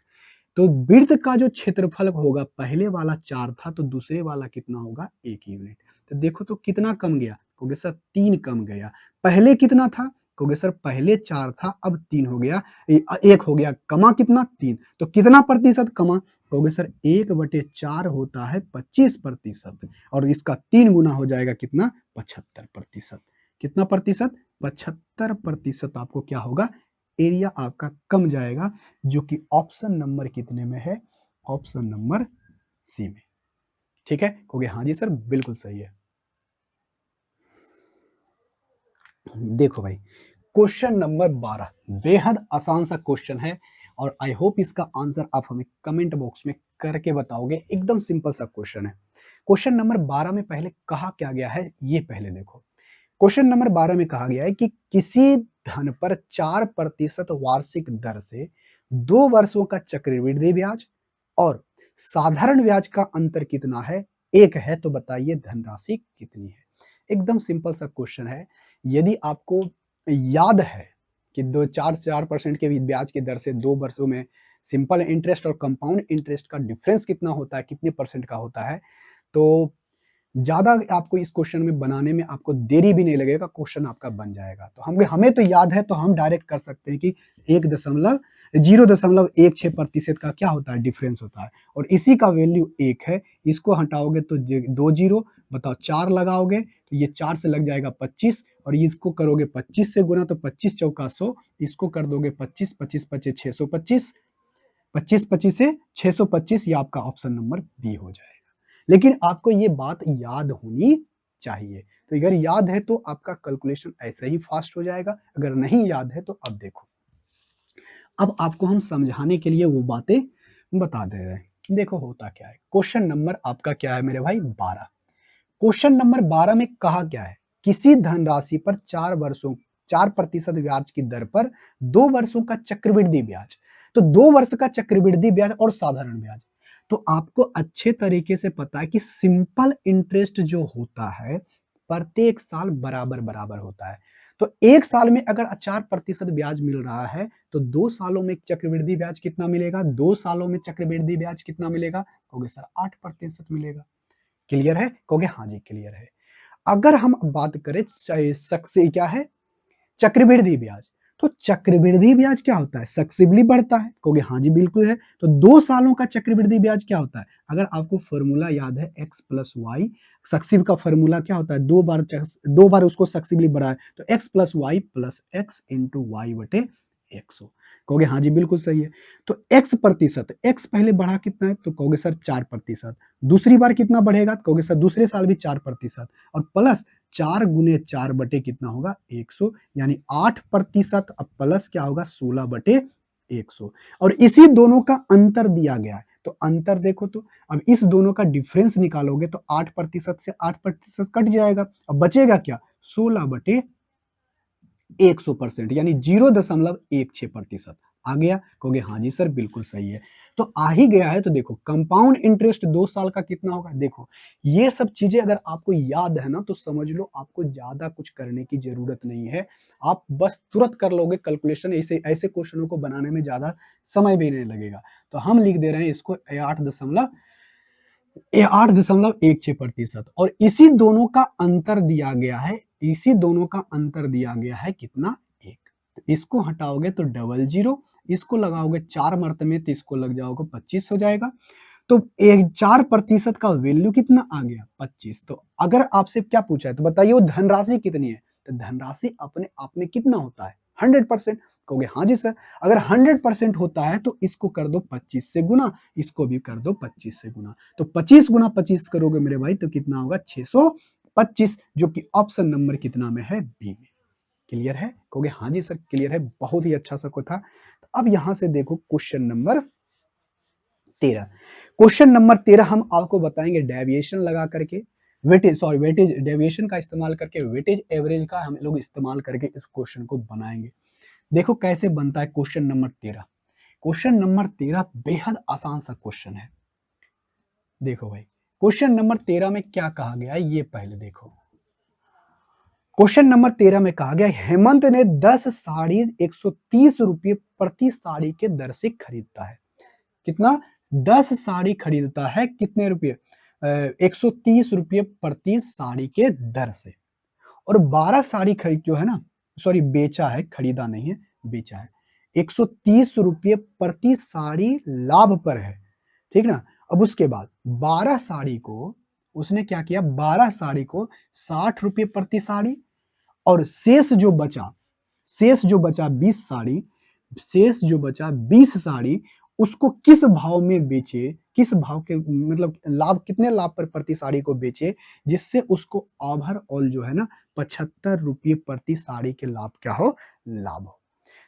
A: तो वृत्त का जो क्षेत्रफल होगा, पहले वाला 4 था तो दूसरे वाला कितना होगा, 1 यूनिट। तो देखो तो कितना कम गया, कहोगे सर 3 कम गया। पहले कितना था, कहोगे सर पहले 4 था, अब 3 हो गया, 1 हो गया, कमा कितना, 3। तो कितना प्रतिशत कमा, कहोगे सर 1/4 होता है 25%, और इसका 3 गुना हो जाएगा कितना, 75%। कितना प्रतिशत, 75% आपको क्या होगा, एरिया आपका कम जाएगा, जो कि ऑप्शन नंबर कितने में है, ऑप्शन नंबर सी में। ठीक है, कहोगे हाँ जी सर बिल्कुल सही है। देखो भाई, क्वेश्चन नंबर 12 बेहद आसान सा क्वेश्चन है, और आई होप इसका आंसर आप हमें कमेंट बॉक्स में करके बताओगे। एकदम सिंपल सा क्वेश्चन है। क्वेश्चन नंबर 12 में पहले कहा क्या गया है, ये पहले देखो। क्वेश्चन नंबर 12 में कहा गया है कि किसी धन पर 4% वार्षिक दर से 2 वर्षों का चक्रवृद्धि ब्याज और साधारण ब्याज का अंतर कितना है, एक है, तो बताइए धनराशि कितनी है। एकदम सिंपल सा क्वेश्चन है। यदि आपको याद है कि 4% के ब्याज की दर से 2 वर्षों में सिंपल इंटरेस्ट और कंपाउंड इंटरेस्ट का डिफरेंस कितना होता है, कितने परसेंट का होता है, तो ज़्यादा आपको इस क्वेश्चन में बनाने में आपको देरी भी नहीं लगेगा, क्वेश्चन आपका बन जाएगा। तो हमें तो याद है, तो हम डायरेक्ट कर सकते हैं कि 0.16% का क्या होता है, डिफरेंस होता है, और इसी का वैल्यू 1 है। इसको हटाओगे तो 2 जीरो, बताओ 4 लगाओगे तो ये 4 से लग जाएगा 25, और इसको करोगे 25 से गुना तो 25 चौका 100, इसको कर दोगे 25, 25 पचे 625, 25 25 से 625, ये आपका ऑप्शन नंबर बी हो जाएगा। लेकिन आपको ये बात याद होनी चाहिए। तो अगर याद है तो आपका कैलकुलेशन ऐसे ही फास्ट हो जाएगा, अगर नहीं याद है तो अब देखो, अब आपको हम समझाने के लिए वो बातें बता दे रहे हैं। देखो होता क्या है, क्वेश्चन नंबर आपका क्या है मेरे भाई, 12। क्वेश्चन नंबर 12 में कहा क्या है, किसी धनराशि पर 4% ब्याज की दर पर 2 वर्षों का चक्रवृद्धि ब्याज, तो 2 वर्ष का चक्रवृद्धि ब्याज और साधारण ब्याज। तो आपको अच्छे तरीके से पता है कि सिंपल इंटरेस्ट जो होता है प्रत्येक साल बराबर बराबर होता है। तो एक साल में अगर 4% ब्याज मिल रहा है, तो 2 सालों में चक्रवृद्धि ब्याज कितना मिलेगा, 2 सालों में चक्रवृद्धि ब्याज कितना मिलेगा, कहोगे सर 8% मिलेगा। क्लियर है, कहोगे हाँ जी क्लियर है। अगर हम बात करें सक्से क्या है, चक्रवृद्धि ब्याज, तो चक्रवृद्धि ब्याज क्या होता है, सक्सेसिवली बढ़ता है, कहोगे हाँ जी बिल्कुल है। तो 2 सालों का चक्रवृद्धि ब्याज क्या होता है, अगर आपको फॉर्मूला याद है x प्लस वाई, सक्सिव का फॉर्मूला क्या होता है, 2 बार उसको सक्सिवली बढ़ाए तो x plus y plus x into y बटे 100। कहोगे हाँ जी बिल्कुल सही है। तो x प्रतिशत, x पहले बढ़ा कितना है? तो कहोगे सर 4%। दूसरी बार कितना बढ़ेगा? तो कहोगे सर दूसरे साल भी 4% और प्लस 4 गुने 4 बटे कितना होगा? 100 यानी 8% अब प्लस क्या होगा? 16 बटे 100 और इसी दोनों का अंतर दिया गया है। तो अंतर देखो तो अब इस दोनों का डिफरेंस निकालोगे तो 8% से 8% कट जाएगा। अब बचेगा क्या? 16 बटे 100% यानी 0.16% आ गया। कहोगे हाँ जी सर बिल्कुल सही है। तो आ ही गया है तो देखो कंपाउंड इंटरेस्ट 2 साल का कितना होगा? देखो ये सब चीजें अगर आपको याद है ना तो समझ लो आपको ज्यादा कुछ करने की जरूरत नहीं है। आप बस तुरंत कर लोगे कैलकुलेशन। ऐसे ऐसे क्वेश्चनों को बनाने में ज्यादा समय भी नहीं लगेगा। तो हम लिख दे रहे हैं इसको 8.16% और इसी दोनों का अंतर दिया गया है। इसी दोनों का अंतर दिया गया है कितना? 1। तो इसको हटाओगे तो डबल जीरो, इसको लगाओगे 4 मर्त में तो इसको लग जाओगे 25 हो जाएगा। तो 4% का वैल्यू कितना आ गया? 25। तो अगर आपसे क्या पूछा है तो बताइए वो धनराशि कितनी है? तो धनराशि अपने आप में कितना होता है? 100%। कहोगे हाँ जी सर। अगर 100% होता है तो इसको कर दो 25 से गुना, इसको भी कर दो 25 से गुना। तो 25 गुना 25 करोगे मेरे भाई तो कितना होगा? 625 जो कि ऑप्शन नंबर कितना में है? बी में। क्लियर है? कहोगे हाँ जी सर क्लियर है। बहुत ही अच्छा सा था। अब यहां से देखो क्वेश्चन नंबर 13। क्वेश्चन नंबर 13 हम आपको बताएंगे डेविएशन लगा करके, वेटेज डेविएशन का इस्तेमाल करके, वेटेज एवरेज का हम लोग इस्तेमाल करके इस क्वेश्चन को बनाएंगे। देखो कैसे बनता है क्वेश्चन नंबर 13। क्वेश्चन नंबर 13 बेहद आसान सा क्वेश्चन है। देखो भाई क्वेश्चन नंबर 13 में क्या कहा गया है ये पहले देखो। क्वेश्चन नंबर 13 में कहा गया हेमंत ने 10 साड़ी 130 रुपये प्रति साड़ी के दर से खरीदता है। कितना? 10 साड़ी खरीदता है कितने रुपये? 130 रुपये प्रति साड़ी के दर से और 12 साड़ी खरीद जो है ना, सॉरी बेचा है, खरीदा नहीं है, बेचा है। 130 रुपये प्रति साड़ी लाभ पर है, ठीक ना। अब उसके बाद 12 साड़ी को उसने क्या किया? 12 साड़ी को 60 रुपये प्रति साड़ी और शेष जो बचा 20 साड़ी, शेष जो बचा 20 साड़ी उसको किस भाव में बेचे? किस भाव के मतलब लाभ, कितने लाभ पर प्रति साड़ी को बेचे जिससे उसको ओवरऑल जो है ना 75 रुपये प्रति साड़ी के लाभ क्या हो? लाभ हो।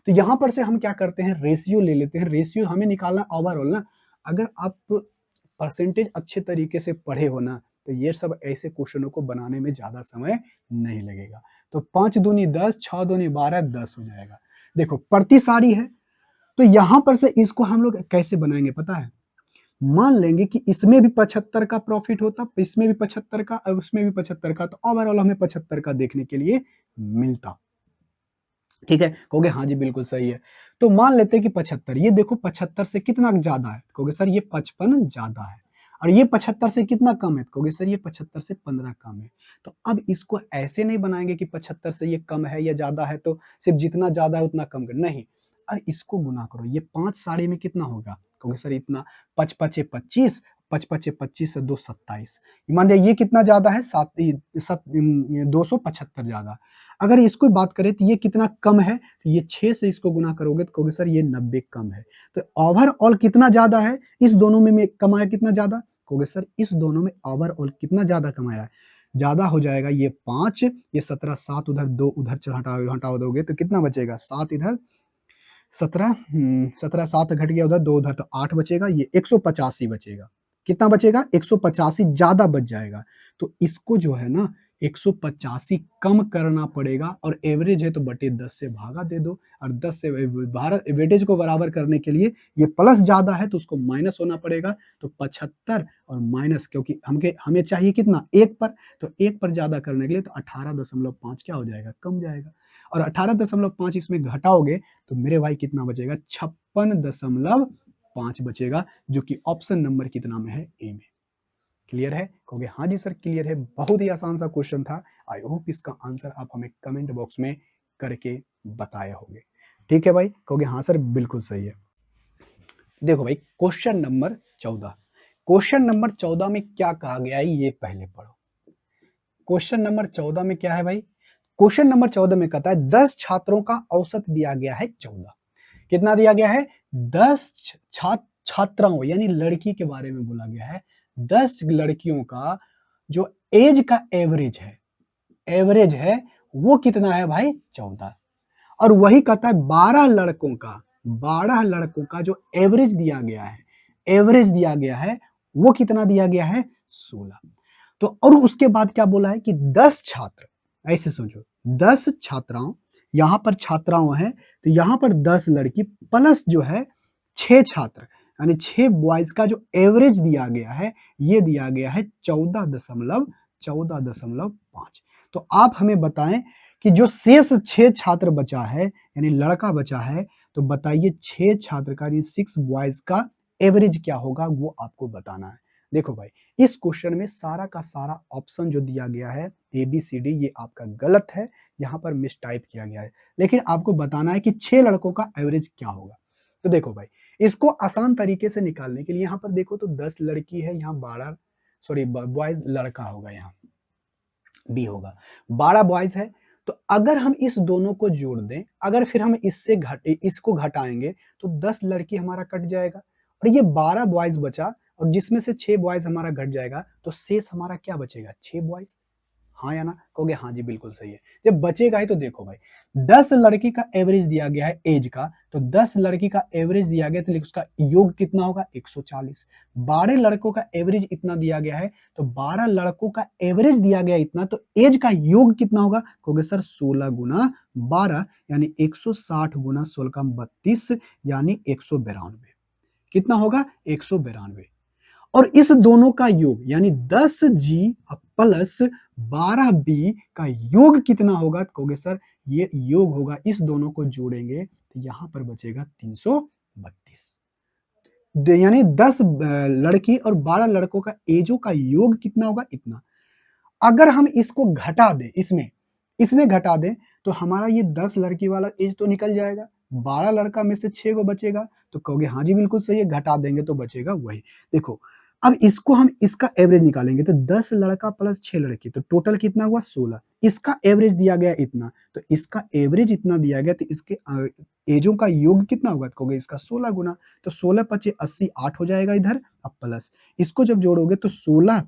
A: तो यहां पर से हम क्या करते हैं? रेशियो ले लेते हैं। रेशियो हमें निकालना ओवरऑल ना। अगर आप परसेंटेज अच्छे तरीके से पढ़े हो ना तो ये सब ऐसे क्वेश्चनों को बनाने में ज्यादा समय नहीं लगेगा। तो 5 दूनी 10, 6 दूनी 12, 10 हो जाएगा। देखो प्रति साड़ी है तो यहां पर से इसको हम लोग कैसे बनाएंगे पता है? मान लेंगे कि इसमें भी 75 का प्रॉफिट होता, इसमें भी 75 का और उसमें भी 75 का, तो ओवरऑल हमें 75 का देखने के लिए मिलता। ठीक है। कहोगे हाँ जी बिल्कुल सही है। तो मान लेते हैं कि 75, ये देखो 75 से कितना ज्यादा है? कहोगे सर ये 55 ज्यादा है। और ये 75 से कितना कम है? कहोगे सर ये 75 से 15 कम है। तो अब इसको ऐसे नहीं बनाएंगे कि 75 से ये कम है या ज्यादा है तो सिर्फ जितना ज्यादा है उतना कम कर, नहीं। और इसको गुना करो, ये 5 साड़ी में कितना होगा? कहोगे सर इतना, 5 पचे 25, 5 पचे 25 से 2 27। मान लिया ये कितना ज्यादा है? 275 ज्यादा। अगर इसको बात करें तो ये कितना कम है? तो ये 6 से इसको गुना करोगे तो कहोगे सर ये 90 कम है। तो ओवरऑल कितना ज्यादा है? इस दोनों में कमाया कितना ज्यादा? कहोगे सर इस दोनों में ओवरऑल कितना ज्यादा कमाया है? ज्यादा हो जाएगा ये 5, ये 17, 7 उधर, 2 उधर हटा दोगे तो कितना बचेगा? 7 इधर, 17, 17 7 घट गया उधर, 2 उधर, तो 8 बचेगा। ये 185 बचेगा। कितना बचेगा? 185 ज्यादा बच जाएगा। तो इसको जो है ना 185 कम करना पड़ेगा और एवरेज है तो बटे 10 से भागा दे दो और 10 से वेटेज को बराबर करने के लिए ये प्लस ज्यादा है तो उसको माइनस होना पड़ेगा। तो 75 और माइनस, क्योंकि हमें चाहिए कितना? 1 पर, तो 1 पर ज्यादा करने के लिए तो 18.5 क्या हो जाएगा? कम जाएगा। और 18.5 इसमें घटाओगे तो मेरे भाई कितना बचेगा? 56.5 बचेगा जो कि ऑप्शन नंबर कितना में है? ए में। क्लियर है? कहोगे हाँ जी सर क्लियर है। बहुत ही आसान सा क्वेश्चन था। आई होप इसका आंसर आप हमें कमेंट बॉक्स में करके बताए होंगे। ठीक है भाई? कहोगे हाँ सर बिल्कुल सही है। देखो भाई क्वेश्चन नंबर 14। क्वेश्चन नंबर 14 में क्या कहा गया है ये पहले पढ़ो। क्वेश्चन नंबर 14 में क्या है भाई? क्वेश्चन नंबर 14 में कहता है 10 छात्रों का औसत दिया गया है 14। कितना दिया गया है? 10 छात्राओं यानी लड़की के बारे में बोला गया है। 10 लड़कियों का जो एज का एवरेज है वो कितना है भाई? 14। और वही कहता है 12 लड़कों का जो एवरेज दिया गया है वो कितना दिया गया है? 16। तो और उसके बाद क्या बोला है कि 10 छात्र, ऐसे समझो 10 छात्राओं, यहां पर छात्राओं है तो यहां पर 10 लड़की प्लस जो है 6 छात्र, यानी 6 बॉयज का जो एवरेज दिया गया है ये दिया गया है 14.5। तो आप हमें बताएं कि जो शेष 6 छात्र बचा है यानी लड़का बचा है, तो बताइए 6 छात्र का, 6 बॉयज का एवरेज क्या होगा वो आपको बताना है। देखो भाई, इस क्वेश्चन में सारा का सारा ऑप्शन जो दिया गया है ABCD ये आपका गलत है, यहाँ पर मिस टाइप किया गया है, लेकिन आपको बताना है कि 6 लड़कों का एवरेज क्या होगा। तो देखो भाई, इसको आसान तरीके से निकालने के लिए यहाँ पर देखो तो 10 लड़की है, यहाँ 12 सॉरी बॉयज लड़का होगा, यहाँ बी होगा, 12 बॉयज है। तो अगर हम इस दोनों को जोड़ दें, अगर फिर हम इसको घटाएंगे तो 10 लड़की हमारा कट जाएगा और ये 12 बॉयज बचा, और जिसमें से 6 बॉयज हमारा घट जाएगा तो शेष हमारा क्या बचेगा? 6 बॉयज। हाँ या ना? कहोगे हाँ जी बिल्कुल सही है। जब बचेगा ही तो देखो भाई, 10 लड़की का एवरेज दिया गया है एज का, तो 10 लड़की का एवरेज दिया गया तो उसका योग कितना होगा? 140। 12 लड़कों का एवरेज इतना दिया गया है, तो 12 लड़कों का एवरेज दिया गया इतना, तो एज का योग कितना होगा? कहोगे सर 16 गुना 12 यानी 160 गुना 16 का 32 यानी 192। कितना होगा? 192। और इस दोनों का योग यानी 10G प्लस 12B का योग कितना होगा? कहोगे सर ये योग होगा, इस दोनों को जोड़ेंगे तो यहां पर बचेगा 332। यानी 10 लड़की और 12 लड़कों का एजों का योग कितना होगा? इतना। अगर हम इसको घटा दें, इसमें घटा दें तो हमारा ये 10 लड़की वाला एज तो निकल जाएगा, 12 लड़का में से 6 को बचेगा। तो कहोगे हाँ जी बिल्कुल सही है, घटा देंगे तो बचेगा वही। देखो अब इसको हम इसका एवरेज निकालेंगे तो 10 लड़का प्लस 6 लड़की तो टोटल कितना हुआ? 16। इसका एवरेज दिया गया इतना, तो इसका एवरेज इतना दिया गया, तो इसके एजों का योग कितना होगा? कहोगे इसका 16 गुना, तो 16 पचे 80, 8 हो जाएगा इधर, अब प्लस इसको जब जोड़ोगे तो 16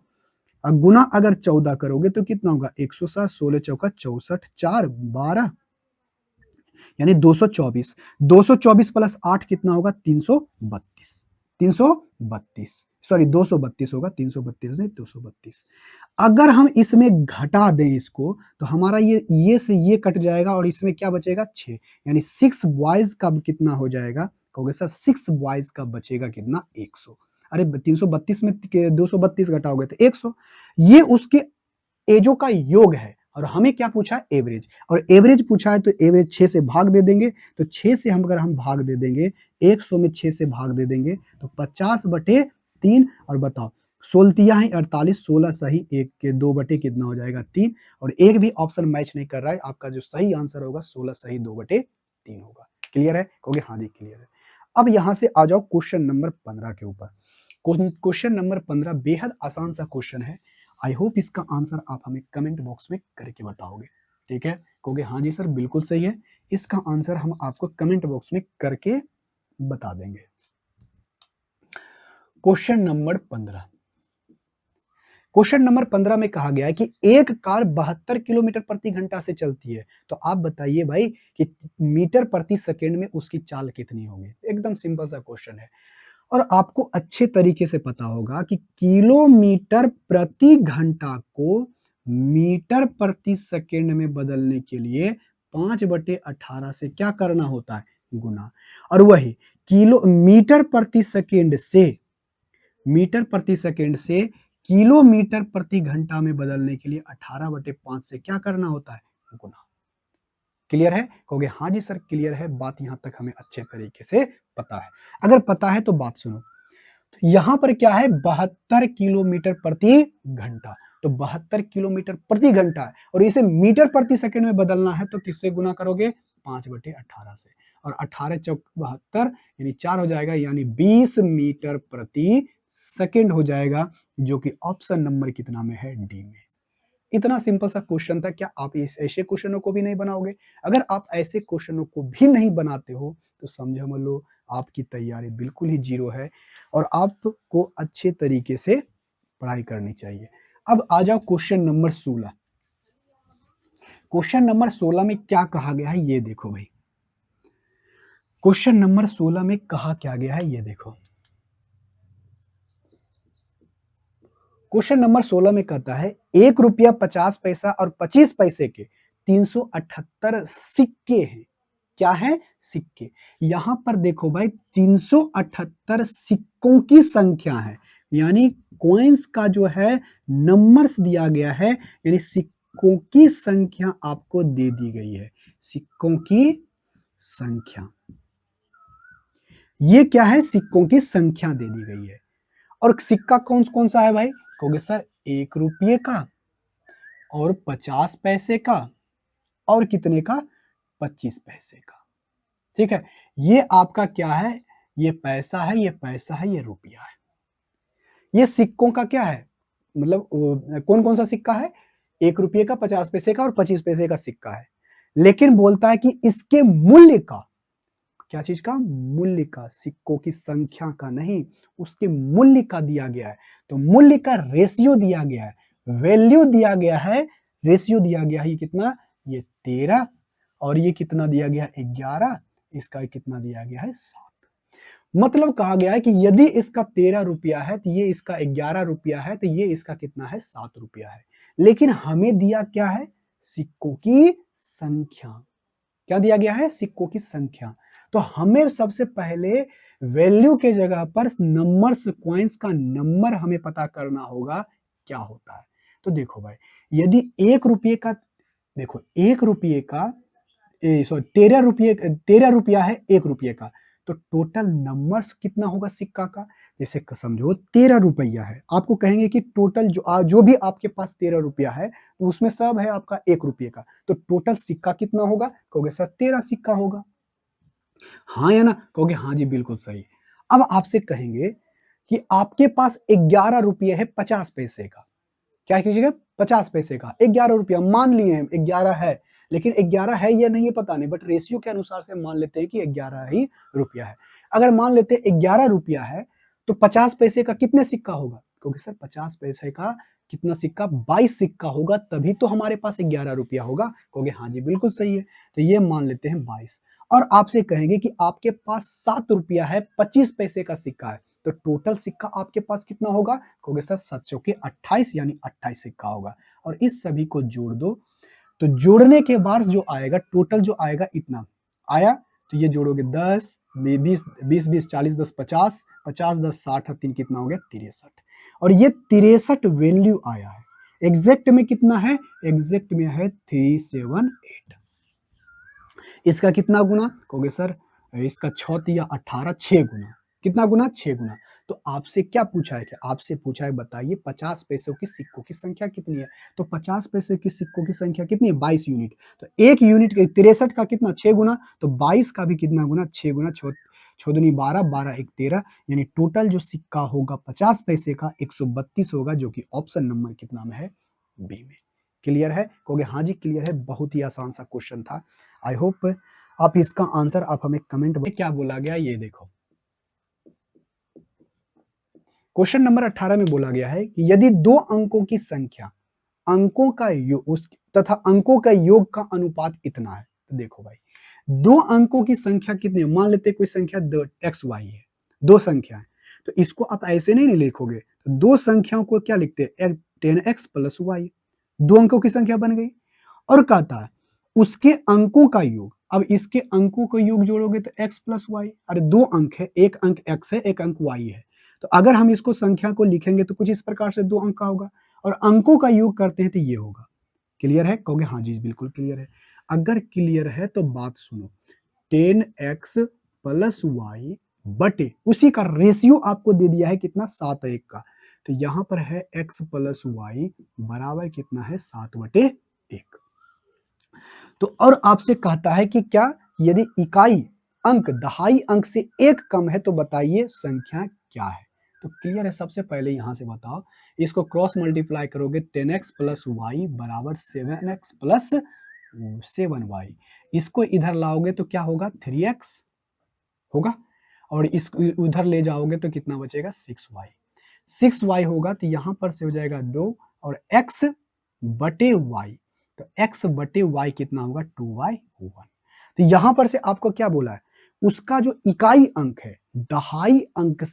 A: गुना अगर 14 करोगे तो कितना होगा? 160, 16 चौका 64, 4 12 यानी 224। 224 प्लस 8 कितना होगा? 332। 332 सॉरी 232 होगा, 332 नहीं 232। अगर हम इसमें घटा दें इसको तो हमारा ये से ये कट जाएगा और इसमें क्या बचेगा? 6, यानी 6 बॉयज का कितना हो जाएगा? कहोगे सर 6 बॉयज का बचेगा कितना? 100। अरे 332 में 232 घटाओगे तो 100। ये उसके एजों का योग है और हमें क्या पूछा? एवरेज। और एवरेज पूछा है तो एवरेज 6 से भाग दे देंगे, तो 6 से हम अगर हम भाग दे देंगे, 100 में 6 से भाग दे देंगे तो 50/3। और बताओ 16 है 48, 16 सही, एक के 2 बटे कितना हो जाएगा? 3। और एक भी ऑप्शन मैच नहीं कर रहा है, आपका जो सही आंसर होगा 16 सही 2/3 होगा। क्लियर है? कहोगे हाँ जी क्लियर है। अब यहां से आ जाओ क्वेश्चन नंबर 15 के ऊपर। क्वेश्चन नंबर 15 बेहद आसान सा क्वेश्चन है। आई होप इसका आंसर आप हमें कमेंट बॉक्स में करके बताओगे। ठीक है? कहोगे हाँ जी सर बिल्कुल सही है, इसका आंसर हम आपको कमेंट बॉक्स में करके बता देंगे। क्वेश्चन नंबर 15, क्वेश्चन नंबर 15 में कहा गया है कि एक कार 72 किलोमीटर प्रति घंटा से चलती है, तो आप बताइए भाई कि मीटर प्रति सेकेंड में उसकी चाल कितनी होगी? एकदम सिंपल सा क्वेश्चन है और आपको अच्छे तरीके से पता होगा कि किलोमीटर प्रति घंटा को मीटर प्रति सेकेंड में बदलने के लिए 5/18 से क्या करना होता है? गुना। और वही मीटर प्रति सेकेंड से किलोमीटर प्रति घंटा में बदलने के लिए 18/5 से क्या करना होता है? गुना। क्लियर है? कहोगे हाँ जी सर क्लियर है, बात यहां तक हमें अच्छे तरीके से पता है। अगर पता है तो बात सुनो, तो यहां पर क्या है? 72 किलोमीटर प्रति घंटा, तो 72 किलोमीटर प्रति घंटा है और इसे मीटर प्रति सेकंड में बदलना है तो किससे गुना करोगे? 5/18 से, और 18 चौक 72 यानी 4 हो जाएगा, यानी 20 मीटर प्रति सेकंड हो जाएगा, जो कि ऑप्शन नंबर कितना में है? डी में। इतना सिंपल सा क्वेश्चन था, क्या आप इस ऐसे क्वेश्चनों को भी नहीं बनाओगे? अगर आप ऐसे क्वेश्चनों को भी नहीं बनाते हो तो समझो मान लो आपकी तैयारी बिल्कुल ही जीरो है और आपको अच्छे तरीके से पढ़ाई करनी चाहिए। अब आ जाओ क्वेश्चन नंबर 16। क्वेश्चन नंबर 16 में क्या कहा गया है ये देखो भाई। क्वेश्चन नंबर 16 में कहा क्या गया है ये देखो। क्वेश्चन नंबर 16 में कहता है 1 रुपया 50 पैसा और 25 पैसे के 378 सिक्के हैं। क्या है? सिक्के। यहां पर देखो भाई 378 सिक्कों की संख्या है, यानी कॉइन्स का जो है नंबर्स दिया गया है, यानी सिक्कों की संख्या आपको दे दी गई है। सिक्कों की संख्या, ये क्या है? सिक्कों की संख्या दे दी गई है। और सिक्का कौन कौन सा है भाई? कहोगे सर 1 रुपये का और 50 पैसे का और कितने का? 25 पैसे का। ठीक है, ये आपका क्या है? ये पैसा है, ये पैसा है, ये रुपया है। ये सिक्कों का क्या है? मतलब कौन कौन सा सिक्का है? 1 रुपये का, 50 पैसे का और 25 पैसे का सिक्का है। लेकिन बोलता है कि इसके मूल्य का, क्या चीज का? मूल्य का, सिक्कों की संख्या का नहीं, उसके मूल्य का दिया गया है। तो मूल्य का रेशियो दिया गया है, वैल्यू दिया गया है, रेशियो दिया गया है। ये कितना? ये 13 और ये कितना दिया गया? 11। इसका कितना दिया गया है? 7। मतलब कहा गया है कि यदि इसका 13 रुपया है तो ये इसका 11 रुपया है, तो ये इसका कितना है? 7 रुपया है। लेकिन हमें दिया क्या है? सिक्कों की संख्या। क्या दिया गया है? सिक्कों की संख्या। तो हमें सबसे पहले वैल्यू के जगह पर नंबर्स, कॉइन्स का नंबर हमें पता करना होगा क्या होता है। तो देखो भाई, यदि 1 रुपये का, देखो 1 रुपये का, सॉरी 13 रुपया है 1 रुपये का, तो टोटल नंबर्स कितना होगा सिक्का का? जैसे समझो 13 रुपया है, आपको कहेंगे कि टोटल जो भी आपके पास 13 रुपया है तो उसमें सब है आपका 1 रुपये का, तो टोटल सिक्का कितना होगा? कहोगे सर 13 सिक्का होगा। हाँ या ना? कहोगे हाँ जी बिल्कुल सही। अब आपसे कहेंगे कि आपके पास 11 रुपये है 50 पैसे का। क्या कीजिएगा? 50 पैसे का 11 रुपया मान लिए हैं, 11 है, लेकिन 11 है या नहीं ये पता नहीं, बट रेशियो के अनुसार से मान लेते हैं कि 11 ही रुपया है। अगर मान लेते हैं 11 रुपया है तो 50 पैसे का कितने सिक्का होगा? क्योंकि सर 50 पैसे का कितना सिक्का? 22 सिक्का होगा, तभी तो हमारे पास 11 रुपया होगा। कहोगे हाँ जी बिल्कुल सही है, तो ये मान लेते हैं 22। और आपसे कहेंगे कि आपके पास 7 रुपया है 25 पैसे का सिक्का है, तो टोटल सिक्का आपके पास कितना होगा? कहोगे सर 7 चौके 28, यानी 28 सिक्का होगा। और इस सभी को जोड़ दो, तो जोड़ने के बाद जो आएगा, टोटल जो आएगा इतना आया, तो ये जोड़ोगे 10, 20, 20, 20, 40, 10, 50, 50, 10, 60 और 3 कितना हो गया? 63। और ये 63 वैल्यू आया है। एग्जैक्ट में कितना है? एग्जैक्ट में है 378। इसका कितना गुना? कहोगे सर इसका 6 या 18, 6 गुना। कितना गुना? 6 गुना। तो आपसे क्या पूछा है? कि आपसे पूछा है बताइए 50 पैसों की सिक्कों की संख्या कितनी है? तो 50 पैसे की सिक्कों की संख्या कितनी है? 22 यूनिट। तो 1 यूनिट 63 का कितना? 6 गुना। तो 22 का भी कितना गुना? 6 गुना। 6 दूनी 12, 12 1 13, यानी टोटल जो सिक्का होगा 50 पैसे का 132 होगा, जो कि ऑप्शन नंबर कितना में है? बी में। क्लियर है? कहोगे हाँ जी क्लियर है। बहुत ही आसान सा क्वेश्चन था। आई होप आप इसका आंसर आप हमें कमेंट में, क्या बोला गया ये देखो। क्वेश्चन नंबर 18 में बोला गया है कि यदि 2 अंकों की संख्या, अंकों का योग तथा अंकों का योग का अनुपात इतना है। तो देखो भाई 2 अंकों की संख्या कितनी है? मान लेते कोई संख्या एक्स वाई है, 2 संख्या है, तो इसको आप ऐसे नहीं लिखोगे। तो 2 संख्याओं को क्या लिखते हैं? 10x प्लस वाई, 2 अंकों की संख्या बन गई। और कहता है उसके अंकों का योग। अब इसके अंकों का योग जोड़ोगे तो x प्लस वाई। अरे 2 अंक है, एक अंक x है, एक अंक y है, तो अगर हम इसको संख्या को लिखेंगे तो कुछ इस प्रकार से 2 अंक का होगा, और अंकों का योग करते हैं तो ये होगा। क्लियर है? कहोगे हाँ जी बिल्कुल क्लियर है। अगर क्लियर है तो बात सुनो, 10x प्लस वाई बटे उसी का रेशियो आपको दे दिया है कितना? 7:1 का। तो यहां पर है x प्लस वाई बराबर कितना है? 7/1। तो और आपसे कहता है कि क्या? यदि इकाई अंक दहाई अंक से 1 कम है तो बताइए संख्या क्या है? तो क्लियर है। सबसे पहले यहां से बताओ, इसको क्रॉस मल्टीप्लाई करोगे 10x प्लस वाई बराबर 7x प्लस 7y। इसको इधर लाओगे तो क्या होगा 3x होगा, और इस उधर ले जाओगे तो कितना बचेगा 6y। 6y होगा तो यहां पर से हो जाएगा 2 और x बटे y, तो x बटे y कितना होगा 2y होगा। तो यहां पर से आपको क्या बोला है, उसका जो इकाई अंक है दहाई अंक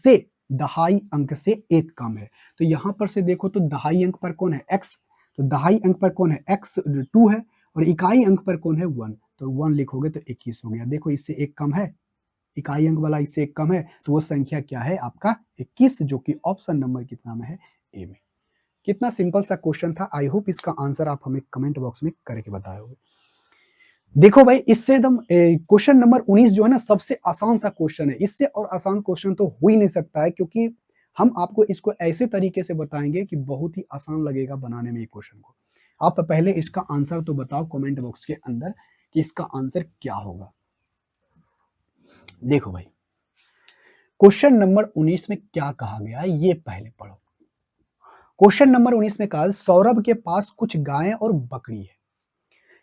A: से एक कम है। तो यहां पर से देखो तो दहाई अंक पर कौन है x, तो दहाई अंक पर कौन है x 2 है, और इकाई अंक पर कौन है 1, तो 1 लिखोगे तो 21 हो गया। देखो इससे एक कम है, इकाई अंक वाला इससे एक कम है, तो वो संख्या क्या है आपका 21, जो कि ऑप्शन नंबर कितना में है ए में। कितना सिंपल सा क्वेश्चन था। आई होप इसका आंसर आप हमें कमेंट बॉक्स में करके बताओगे। देखो भाई, इससे एकदम क्वेश्चन नंबर 19 जो है ना सबसे आसान सा क्वेश्चन है। इससे और आसान क्वेश्चन तो हो ही नहीं सकता है, क्योंकि हम आपको इसको ऐसे तरीके से बताएंगे कि बहुत ही आसान लगेगा बनाने में क्वेश्चन को। आप पहले इसका आंसर तो बताओ कमेंट बॉक्स के अंदर कि इसका आंसर क्या होगा। देखो भाई, क्वेश्चन नंबर 19 में क्या कहा गया है ये पहले पढ़ो। क्वेश्चन नंबर 19 में कहा सौरभ के पास कुछ गायें और बकरी है,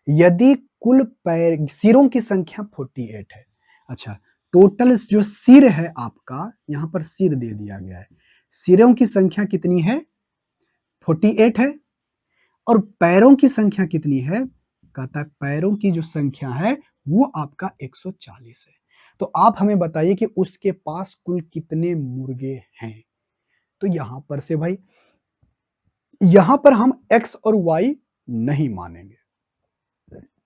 A: यदि कुल पैर सिरों की संख्या 48 है। अच्छा, टोटल जो सिर है आपका, यहां पर सिर दे दिया गया है, सिरों की संख्या कितनी है 48 है, और पैरों की संख्या कितनी है, कहता है पैरों की जो संख्या है वो आपका 140 है। तो आप हमें बताइए कि उसके पास कुल कितने मुर्गे हैं। तो यहां पर से भाई, यहां पर हम x और y नहीं मानेंगे,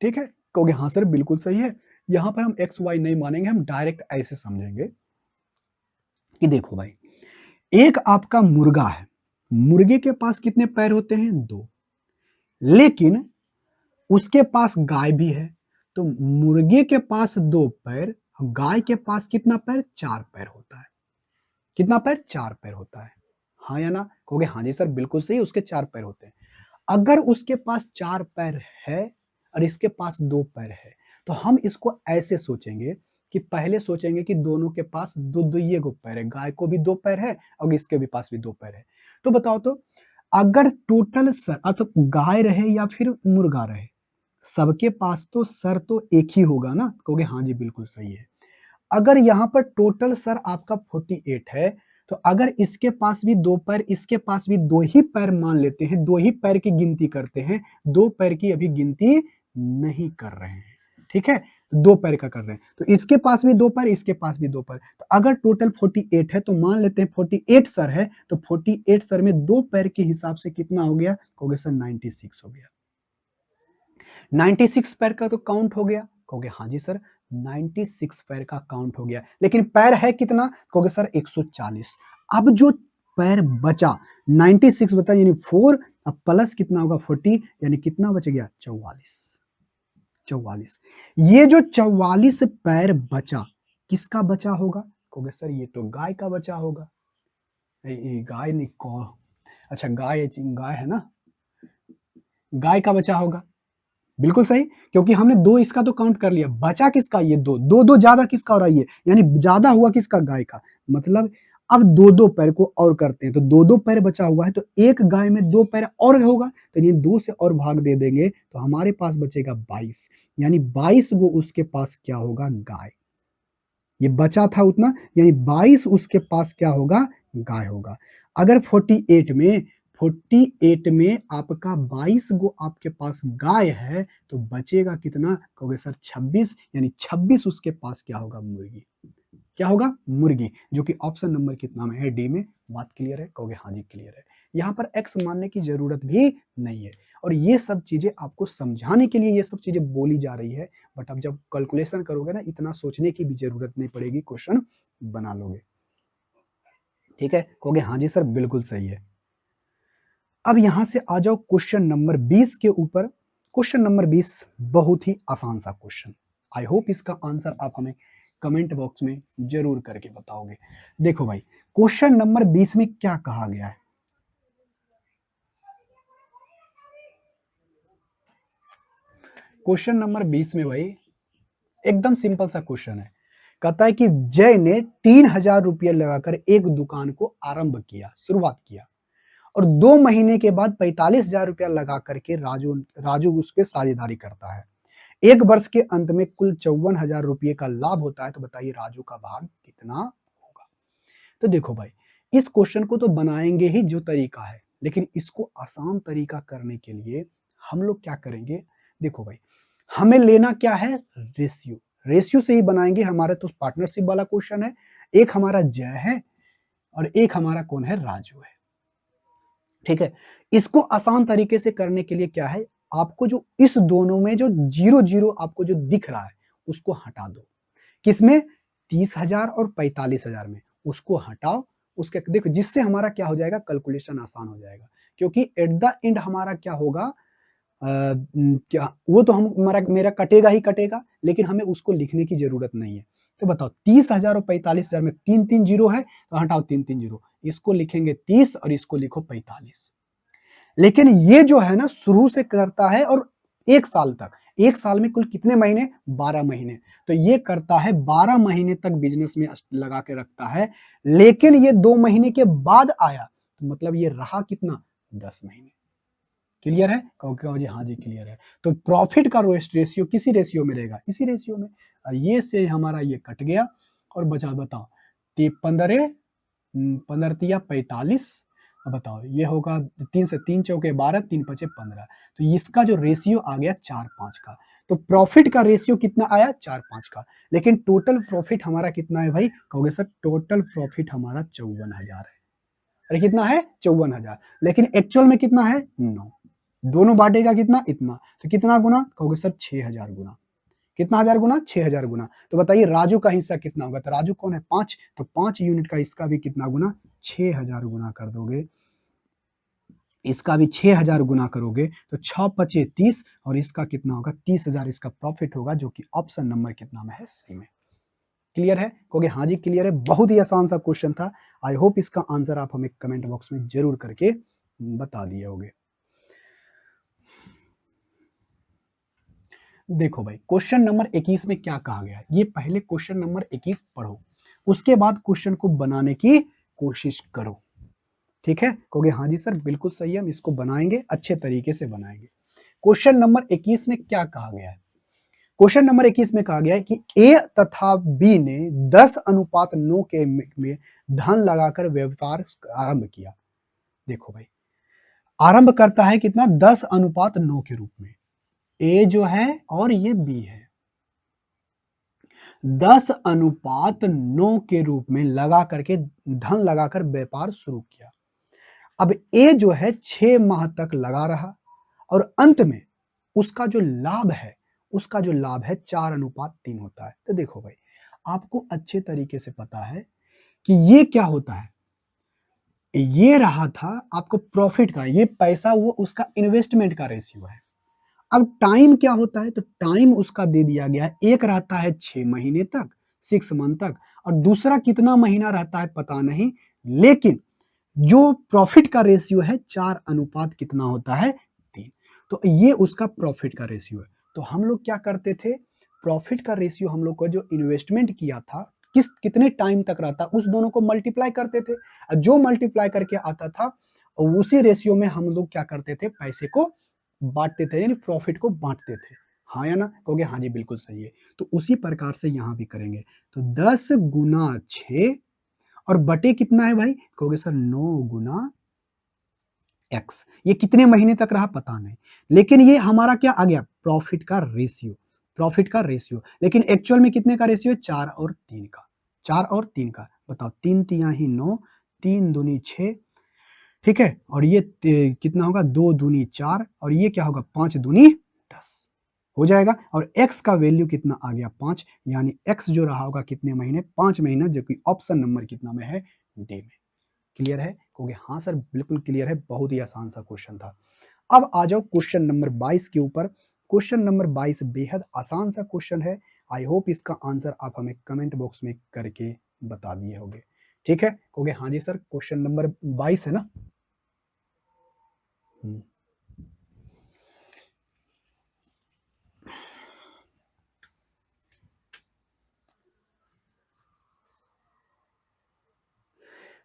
A: ठीक है, कहोगे हाँ सर बिल्कुल सही है, यहां पर हम x y नहीं मानेंगे, हम डायरेक्ट ऐसे समझेंगे कि देखो भाई, एक आपका मुर्गा है, मुर्गे के पास कितने पैर होते हैं 2, लेकिन उसके पास गाय भी है, तो मुर्गे के पास 2 पैर, गाय के पास कितना पैर 4 पैर होता है। कितना पैर 4 पैर होता है, हाँ या ना, कहोगे हाँ जी सर बिल्कुल सही, उसके 4 पैर होते हैं। अगर उसके पास 4 पैर है और इसके पास 2 पैर है, तो हम इसको ऐसे सोचेंगे कि पहले सोचेंगे कि दोनों के पास दो दो ये गो पैर है, गाय को भी 2 पैर है और इसके भी पास भी 2 पैर है। तो बताओ तो, अगर टोटल सर तो गाय रहे या फिर मुर्गा रहे, सबके पास तो सर तो एक ही होगा ना, कहोगे हाँ जी बिल्कुल सही है। अगर यहाँ पर टोटल सर आपका 48 है, तो अगर इसके पास भी 2 पैर, इसके पास भी 2 ही पैर मान लेते हैं, 2 ही पैर की गिनती करते हैं, 2 पैर की अभी गिनती नहीं कर रहे हैं, ठीक है, 2 पैर का कर रहे हैं, तो इसके पास भी 2 पैर, इसके पास भी 2 पैर, तो अगर टोटल 48 है तो मान लेते हैं 48 सर है, तो 48 सर में 2 पैर के हिसाब से कितना हो गया, कहोगे सर 96 हो गया। 96 पैर का तो काउंट हो गया, कहोगे हाँ जी सर 96 पैर का काउंट हो गया, लेकिन पैर है कितना, कहोगे सर 140। अब जो पैर बचा 96 बता यानी 4, अब प्लस कितना होगा 40, यानी कितना बच गया 44। ये जो 44 पैर बचा किसका बचा होगा, कहोगे सर ये तो गाय का बचा होगा। गाय नहीं, कौन, अच्छा गाय है ना, गाय का बचा होगा, बिल्कुल सही, क्योंकि हमने 2 इसका तो काउंट कर लिया, बचा किसका ये 2, 2 ज्यादा किसका हो रहा है ये, यानी ज्यादा हुआ किसका गाय का, मतलब अब 2 पैर को और करते हैं, तो 2 पैर बचा हुआ है, तो एक गाय में 2 पैर और होगा, तो ये 2 से और भाग दे देंगे तो हमारे पास बचेगा 22, यानी 22 वो उसके पास क्या होगा गाय, ये बचा था उतना, यानी 22 उसके पास क्या होगा गाय होगा। अगर 48 में आपका 22 गो आपके पास गाय है, तो बचेगा कितना, कहोगे सर 26, यानी 26 उसके पास क्या होगा मुर्गी, क्या होगा मुर्गी, जो कि ऑप्शन नंबर कितना में है डी में। बात क्लियर है, कहोगे हाँ जी क्लियर है। यहाँ पर एक्स मानने की जरूरत भी नहीं है, और ये सब चीजें आपको समझाने के लिए ये सब चीजें बोली जा रही है, बट अब जब कैलकुलेशन करोगे ना, इतना सोचने की भी जरूरत नहीं पड़ेगी, क्वेश्चन बना लोगे, ठीक है, कहोगे हाँ जी सर बिल्कुल सही है। अब यहां से आ जाओ क्वेश्चन नंबर 20 के ऊपर। क्वेश्चन नंबर 20 बहुत ही आसान सा क्वेश्चन, आई होप इसका आंसर आप हमें कमेंट बॉक्स में जरूर करके बताओगे। देखो भाई, क्वेश्चन नंबर 20 में क्या कहा गया है, क्वेश्चन नंबर 20 में भाई एकदम सिंपल सा क्वेश्चन है कहता है कि जय ने 3,000 रुपये लगाकर एक दुकान को आरंभ किया, शुरुआत किया, और 2 महीने के बाद 45,000 रुपया लगा करके राजू उस पे साझेदारी करता है। 1 वर्ष के अंत में कुल 54,000 रुपये का लाभ होता है, तो बताइए राजू का भाग कितना होगा? तो देखो भाई, इस क्वेश्चन को तो बनाएंगे ही जो तरीका है, लेकिन इसको आसान तरीका करने के लिए हम लोग क्या करेंगे? देखो भाई, हमें लेना क्या है? रेशियो। रेशियो से ही बनाएंगे। हमारा तो पार्टनरशिप वाला क्वेश्चन है, एक हमारा जय है और एक हमारा कौन है? राजू है। ठीक है, इसको आसान तरीके से करने के लिए क्या है, आपको जो इस दोनों में जो 0-0 आपको जो दिख रहा है उसको हटा दो। किसमें? 30,000 और 45,000 में, उसको हटाओ। उसके देखो, जिससे हमारा क्या हो जाएगा? कैलकुलेशन आसान हो जाएगा, क्योंकि एट द एंड हमारा क्या होगा? क्या वो तो हम हमारा मेरा कटेगा ही कटेगा, लेकिन हमें उसको लिखने की जरूरत नहीं है। तो बताओ, 30,000 और 45,000 में 3-3 जीरो है, तो हटाओ 3-3 जीरो, इसको लिखेंगे 30 और इसको लिखो 45। लेकिन ये जो है ना, शुरू से करता है और 1 साल तक, 1 साल में कुल कितने महीने? 12 महीने। तो ये करता है 12 महीने तक बिजनेस में लगा के रखता है, लेकिन ये 2 महीने के बाद आया, तो मतलब ये रहा कितना? 10 महीने। क्लियर है? कहो जी हाँ जी क्लियर है। तो प्रॉफिट का रेशियो किसी रेशियो में रहेगा? इसी रेशियो में। और ये से हमारा ये कट गया और बचा, बताओ, 15 15 तिया 45। अब बताओ, ये होगा 3 से 3 चौके 12, 3 पचे 15। तो इसका जो रेशियो आ गया 4-5 का। तो प्रॉफिट का रेशियो कितना आया? 4-5 का। लेकिन टोटल प्रॉफिट हमारा कितना है भाई? कहोगे सर टोटल प्रॉफिट हमारा 54,000 है। अरे कितना है? 54,000। लेकिन एक्चुअल में कितना है? 9। दोनों बांटेगा कितना? इतना। तो कितना गुना? कहोगे सर 6,000 गुना। कितना हजार गुना? 6,000 गुना। तो बताइए राजू का हिस्सा कितना होगा? तो राजू कौन है? 5। तो 5 यूनिट का इसका भी कितना गुना? 6,000 गुना कर दोगे। इसका भी 6,000 गुना करोगे तो 6 पचे 30, और इसका कितना होगा? 30,000 इसका प्रॉफिट होगा, जो कि ऑप्शन नंबर कितना में है? सी में। क्लियर है? कहोगे हाँ जी क्लियर है। बहुत ही आसान सा क्वेश्चन था। आई होप इसका आंसर आप हमें कमेंट बॉक्स में जरूर करके बता दिए होगे। देखो भाई, क्वेश्चन नंबर 21 में क्या कहा गया है, ये पहले क्वेश्चन नंबर 21 पढ़ो, उसके बाद क्वेश्चन को बनाने की कोशिश करो। ठीक है? कहोगे हाँ जी सर बिल्कुल सही है, हम इसको बनाएंगे, अच्छे तरीके से बनाएंगे। क्वेश्चन नंबर 21 में क्या कहा गया है? क्वेश्चन नंबर 21 में कहा गया है कि ए तथा बी ने 10:9 के में धन लगाकर व्यापार आरंभ किया। देखो भाई, आरंभ करता है कितना? 10:9 के रूप में। ए जो है और ये बी है, 10:9 के रूप में लगा करके धन लगाकर व्यापार शुरू किया। अब ए जो है 6 माह तक लगा रहा, और अंत में उसका जो लाभ है, उसका जो लाभ है 4:3 होता है। तो देखो भाई, आपको अच्छे तरीके से पता है कि ये क्या होता है। ये रहा था आपको प्रॉफिट का, ये पैसा वो उसका इन्वेस्टमेंट का रेशियो है। अब टाइम क्या होता है? तो टाइम उसका दे दिया गया है, एक रहता है 6 महीने तक, 6 मंथ तक, और दूसरा कितना महीना रहता है पता नहीं, लेकिन जो प्रॉफिट का रेशियो है 4 कितना होता है? 3। तो ये उसका प्रॉफिट का रेशियो है। तो हम लोग क्या करते थे? प्रॉफिट का रेशियो हम लोग को जो इन्वेस्टमेंट किया था, कितने टाइम तक रहता, उस दोनों को मल्टीप्लाई करते थे, और जो मल्टीप्लाई करके आता था उसी रेशियो में हम लोग क्या करते थे? पैसे को बांटते थे, यानी प्रॉफिट को बांटते थे। हाँ या ना? कहोगे हाँ जी बिल्कुल सही है। तो उसी प्रकार से यहां भी करेंगे। तो 10 गुना 6 और बटे कितना है भाई? कहोगे सर 9 गुना एक्स। ये कितने महीने तक रहा पता नहीं, लेकिन ये हमारा क्या आ गया? प्रॉफिट का रेशियो। प्रॉफिट का रेशियो, लेकिन एक्चुअल में कितने का रेशियो? 4 और 3 का। 4 और 3 का। बताओ, 3 तिया ही 9, 3 दूनी 6। ठीक है, और ये कितना होगा? 2 दूनी 4, और ये क्या होगा? 5 दूनी 10 हो जाएगा। और x का वैल्यू कितना आ गया? 5। यानी x जो रहा होगा कितने महीने? 5 महीना, जो कि ऑप्शन नंबर कितना में है? डी में। क्लियर है? कहोगे हाँ सर बिल्कुल क्लियर है, बहुत ही आसान सा क्वेश्चन था। अब आ जाओ क्वेश्चन नंबर 22 के ऊपर। क्वेश्चन नंबर 22 बेहद आसान सा क्वेश्चन है। आई होप इसका आंसर आप हमें कमेंट बॉक्स में करके बता दिए होंगे। ठीक है? कहोगे हाँ जी सर, क्वेश्चन नंबर 22 है ना?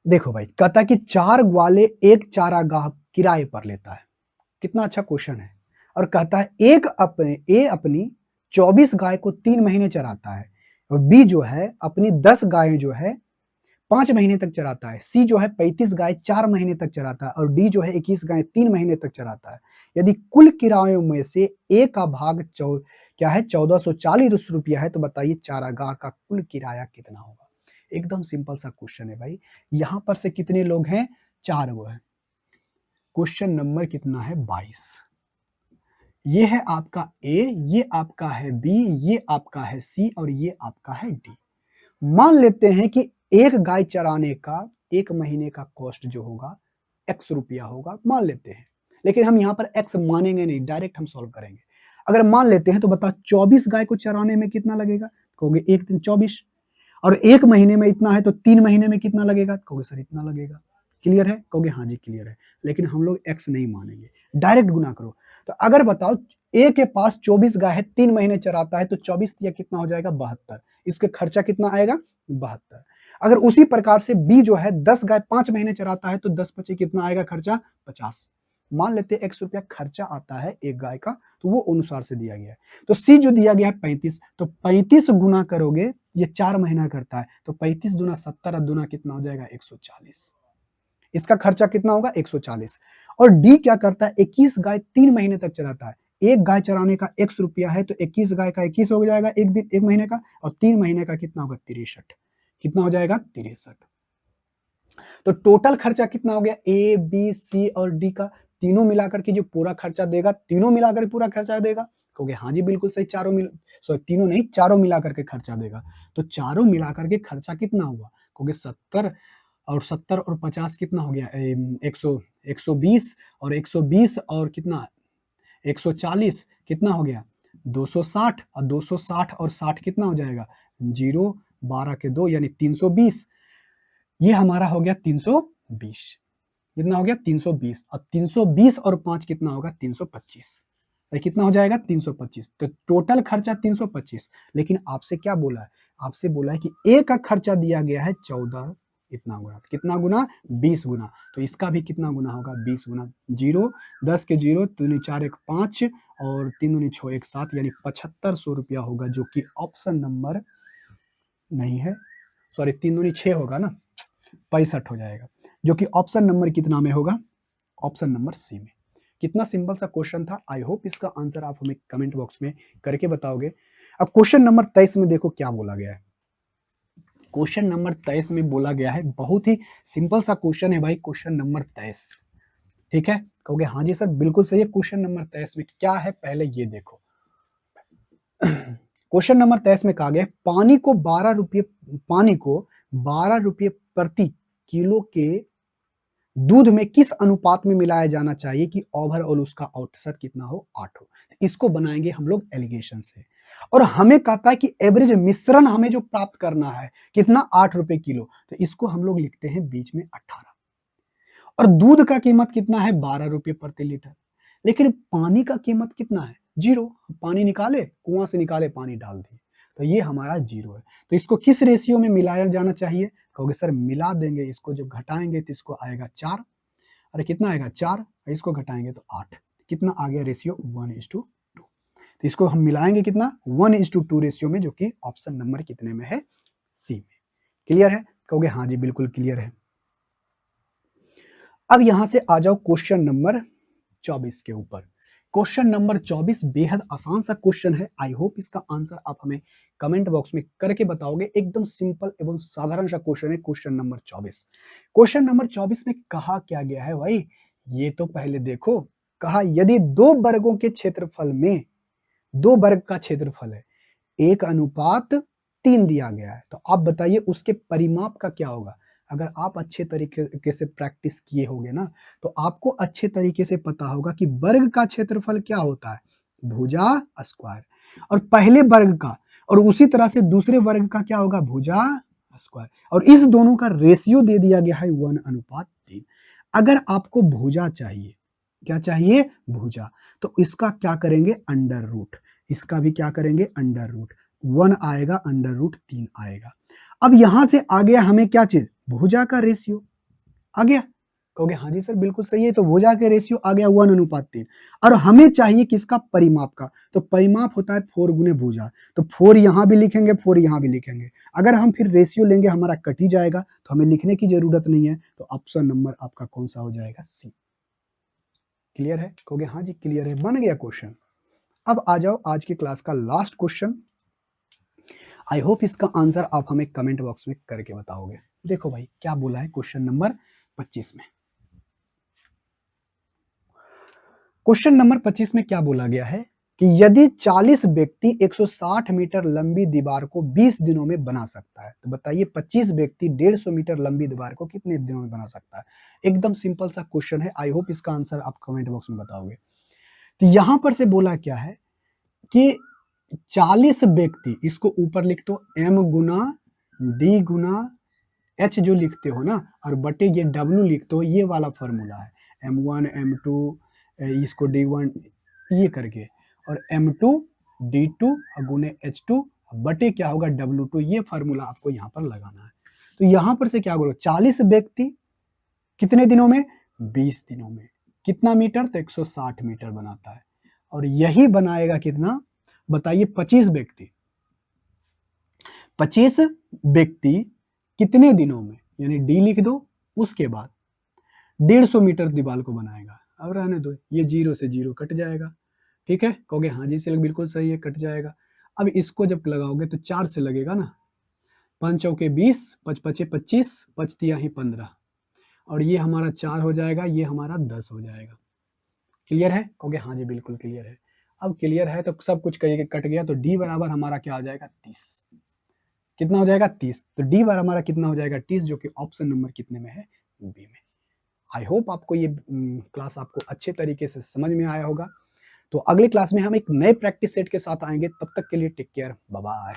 A: देखो भाई, कहता है कि 4 ग्वाले एक चारागाह किराए पर लेता है। कितना अच्छा क्वेश्चन है। और कहता है ए अपनी 24 गाय को 3 महीने चराता है, और बी जो है अपनी 10 गायें जो है 5 महीने तक चराता है, सी जो है 35 गाय 4 महीने तक चराता है, और डी जो है 21 गाय 3 महीने तक चराता है। यदि कुल किरायों में से ए का भाग क्या है 1440 रुपया है, तो बताइए चारागाह का कुल किराया कितना होगा। एकदम सिंपल सा क्वेश्चन है भाई। यहां पर से कितने लोग हैं, 4 गो है। क्वेश्चन नंबर कितना है, 22। ये है आपका ए, ये आपका है बी, ये आपका है सी, और ये आपका है डी। मान लेते हैं कि एक गाय चराने का 1 महीने का कॉस्ट जो होगा x रुपया होगा, मान लेते हैं। लेकिन हम यहाँ पर x मानेंगे नहीं, डायरेक्ट हम सॉल्व करेंगे। अगर मान लेते हैं तो बताओ 24 गाय को चराने में कितना लगेगा, कहोगे एक दिन 24, और 1 महीने में इतना है तो 3 महीने में कितना लगेगा, कहोगे सर इतना लगेगा। क्लियर है, कहोगे हाँ जी क्लियर है। लेकिन हम लोग x नहीं मानेंगे, डायरेक्ट गुना करो। तो अगर बताओ ए के पास 24 गाय है, 3 महीने चराता है, तो 24 दिया कितना हो जाएगा, 72। इसके खर्चा कितना आएगा, 72। अगर उसी प्रकार से बी जो है 10 गाय 5 महीने चराता है, तो 10 पचे कितना आएगा खर्चा, 50। मान लेते हैं x रुपया खर्चा आता है एक गाय का, तो वो अनुसार से दिया गया है। तो सी जो दिया गया है 35, तो 35 गुना करोगे, ये 4 महीना करता है, तो 35 दूना 70 और दूना कितना हो जाएगा, 140। इसका खर्चा कितना होगा, 140। और डी क्या करता है, 21 गाय 3 महीने तक चराता है। एक गाय चराने का x रुपया है, तो 21 गाय का 21 हो जाएगा एक दिन, 1 महीने का, और 3 महीने का कितना होगा, 63। कितना हो जाएगा, 63। तो टोटल खर्चा कितना हो गया, ए बी सी और डी का, तीनों मिलाकर के जो पूरा खर्चा देगा, तीनों मिलाकर पूरा खर्चा देगा, कहोगे हाँ जी बिल्कुल सही, तीनों नहीं, चारों मिलाकर के खर्चा देगा। तो चारों मिलाकर के खर्चा कितना हुआ, कहोगे 70, और 70 और 50 कितना हो गया, 120, और 120 और कितना 140 कितना हो गया, 260, और 260 और 60 कितना हो जाएगा, 0 12 के 2 यानी 320। ये हमारा हो गया 320। कितना हो गया, 320, और 320 और 5 कितना होगा, 325। कितना हो जाएगा, 325। तो टोटल खर्चा 325। लेकिन आपसे क्या बोला है, आपसे बोला है कि ए का खर्चा दिया गया है 14 इतना गुना, कितना गुना, 20 गुना। तो इसका भी कितना गुना होगा, 20 गुना। 0 10 के 0 3 4 1 5 और 3 दूनी 6 1 7, यानी 7500 रुपया होगा, जो कि ऑप्शन नंबर नहीं है, सॉरी 3 दूनी 6 होगा ना, 65 हो जाएगा, जो कि ऑप्शन नंबर कितना में होगा, ऑप्शन नंबर सी में। कितना सिंपल सा क्वेश्चन था। आई होप इसका आंसर आप हमें कमेंट बॉक्स में करके बताओगे। अब क्वेश्चन नंबर 23 में देखो क्या बोला गया है। क्वेश्चन नंबर 23 में बोला गया है, बहुत ही सिंपल सा क्वेश्चन है भाई, क्वेश्चन नंबर 23। ठीक है, कहोगे हाँ जी सर बिल्कुल सही है। क्वेश्चन नंबर 23 में क्या है, पहले ये देखो। क्वेश्चन नंबर 23 में कहा गया पानी को 12 रुपये प्रति किलो के दूध में किस अनुपात में मिलाया जाना चाहिए कि ओवरऑल उसका औसत कितना हो, 8 हो। इसको बनाएंगे हम लोग एलिगेशन से, और हमें कहता है कि एवरेज मिश्रण हमें जो प्राप्त करना है कितना, 8 रुपए किलो। तो इसको हम लोग लिखते हैं बीच में 18, और दूध का कीमत कितना है, 12 रुपये प्रति लीटर। लेकिन पानी का कीमत कितना है, 0। पानी निकाले, कुआं से निकाले, पानी डाल दिए, तो ये हमारा 0 है। तो इसको किस रेशियो में मिलाया जाना चाहिए, कहोगे सर मिला देंगे, इसको जब घटाएंगे तो इसको आएगा 4। अरे कितना आएगा, 4, इसको घटाएंगे तो 8। कितना आ गया रेशियो, 1:2। तो इसको हम मिलाएंगे कितना, 1:2 रेशियो में, जो कि ऑप्शन नंबर कितने में है, सी में। क्लियर है, कहोगे हाँ जी बिल्कुल क्लियर है। अब यहां से आ जाओ क्वेश्चन नंबर 24 के ऊपर। क्वेश्चन नंबर 24 बेहद आसान सा क्वेश्चन है। आई होप इसका आंसर आप हमें कमेंट बॉक्स में करके बताओगे। एकदम सिंपल एवं साधारण सा क्वेश्चन है क्वेश्चन नंबर 24। क्वेश्चन नंबर 24 में कहा क्या गया है भाई, ये तो पहले देखो। कहा यदि 2 वर्गों के क्षेत्रफल में, 2 वर्ग का क्षेत्रफल है, 1:3 दिया गया है, तो आप बताइए उसके परिमाप का क्या होगा। अगर आप अच्छे तरीके से प्रैक्टिस किए होगे ना, तो आपको अच्छे तरीके से पता होगा कि वर्ग का क्षेत्रफल क्या होता है, भुजा स्क्वायर, और पहले वर्ग का, और उसी तरह से दूसरे वर्ग का क्या होगा, भुजा स्क्वायर, और इस दोनों का रेशियो दे दिया गया है 1:3। अगर आपको भुजा चाहिए, क्या चाहिए, भुजा, तो इसका क्या करेंगे, अंडर रूट। इसका भी क्या करेंगे, अंडर रूट। 1 आएगा, अंडर रूट 3 आएगा। अब यहां से आ गया हमें क्या चीज, भुजा का रेशियो। आ गया? कहोगे हाँ जी सर बिल्कुल सही है, तो वो जाके रेशियो आ गया 1:3 और हमें चाहिए किसका? परिमाप का। तो परिमाप होता है 4 गुने भुजा, तो 4 यहाँ भी लिखेंगे, 4 यहाँ भी लिखेंगे। अगर हम फिर रेशियो लेंगे हमारा कट ही जाएगा, तो हमें लिखने की ज़रूरत नहीं है, तो ऑप्शन नंबर आपका कौन-सा हो जाएगा? सी। क्लियर है? कहोगे हाँ जी क्लियर है, बन गया क्वेश्चन। अब आ जाओ आज की क्लास का लास्ट क्वेश्चन। आई होप इसका आंसर आप हमें कमेंट बॉक्स में करके बताओगे। देखो भाई क्या बोला है क्वेश्चन नंबर 25 में। क्वेश्चन नंबर 25 में क्या बोला गया है कि यदि 40 व्यक्ति 160 मीटर लंबी दीवार को 20 दिनों में बना सकता है, तो बताइए 25 व्यक्ति 150 मीटर लंबी दीवार को कितने दिनों में बना सकता है? एकदम सिंपल सा क्वेश्चन है, आई होप इसका आंसर आप कमेंट बॉक्स में बताओगे। तो यहां पर से बोला क्या है कि 40 व्यक्ति, इसको ऊपर लिख दो m गुना d गुना h जो लिखते हो ना, और बटे ये w लिखते हो, ये वाला फॉर्मूला है m1 m2 इसको d1 ये करके, और m2 d2 गुने h2 बटे क्या होगा w2, ये फार्मूला आपको यहाँ पर लगाना है। तो यहाँ पर से क्या करो, 40 व्यक्ति कितने दिनों में? 20 दिनों में। कितना मीटर? तो 160 मीटर बनाता है, और यही बनाएगा कितना? बताइए 25 व्यक्ति, 25 व्यक्ति कितने दिनों में, यानी डी लिख दो, उसके बाद 150 मीटर दीवार को बनाएगा। अब रहने दो, ये 0 से 0 कट जाएगा, ठीक है? कहोगे हाँ जी सर बिल्कुल सही है, कट जाएगा। अब इसको जब लगाओगे तो 4 से लगेगा ना, 5 चौके 20, 5 पचे 25, 5 तिया ही 15, और ये हमारा 4 हो जाएगा, ये हमारा 10 हो जाएगा। क्लियर है? कहोगे हाँ जी बिल्कुल क्लियर है। अब क्लियर है तो सब कुछ कहीं कट गया, तो डी बराबर हमारा क्या आ जाएगा? 30। कितना हो जाएगा? 30। तो डी बार हमारा कितना हो जाएगा? 30, जो कि ऑप्शन नंबर कितने में है? बी में। आई होप आपको ये क्लास आपको अच्छे तरीके से समझ में आया होगा। तो अगले क्लास में हम एक नए प्रैक्टिस सेट के साथ आएंगे, तब तक के लिए टेक केयर, बाय बाय।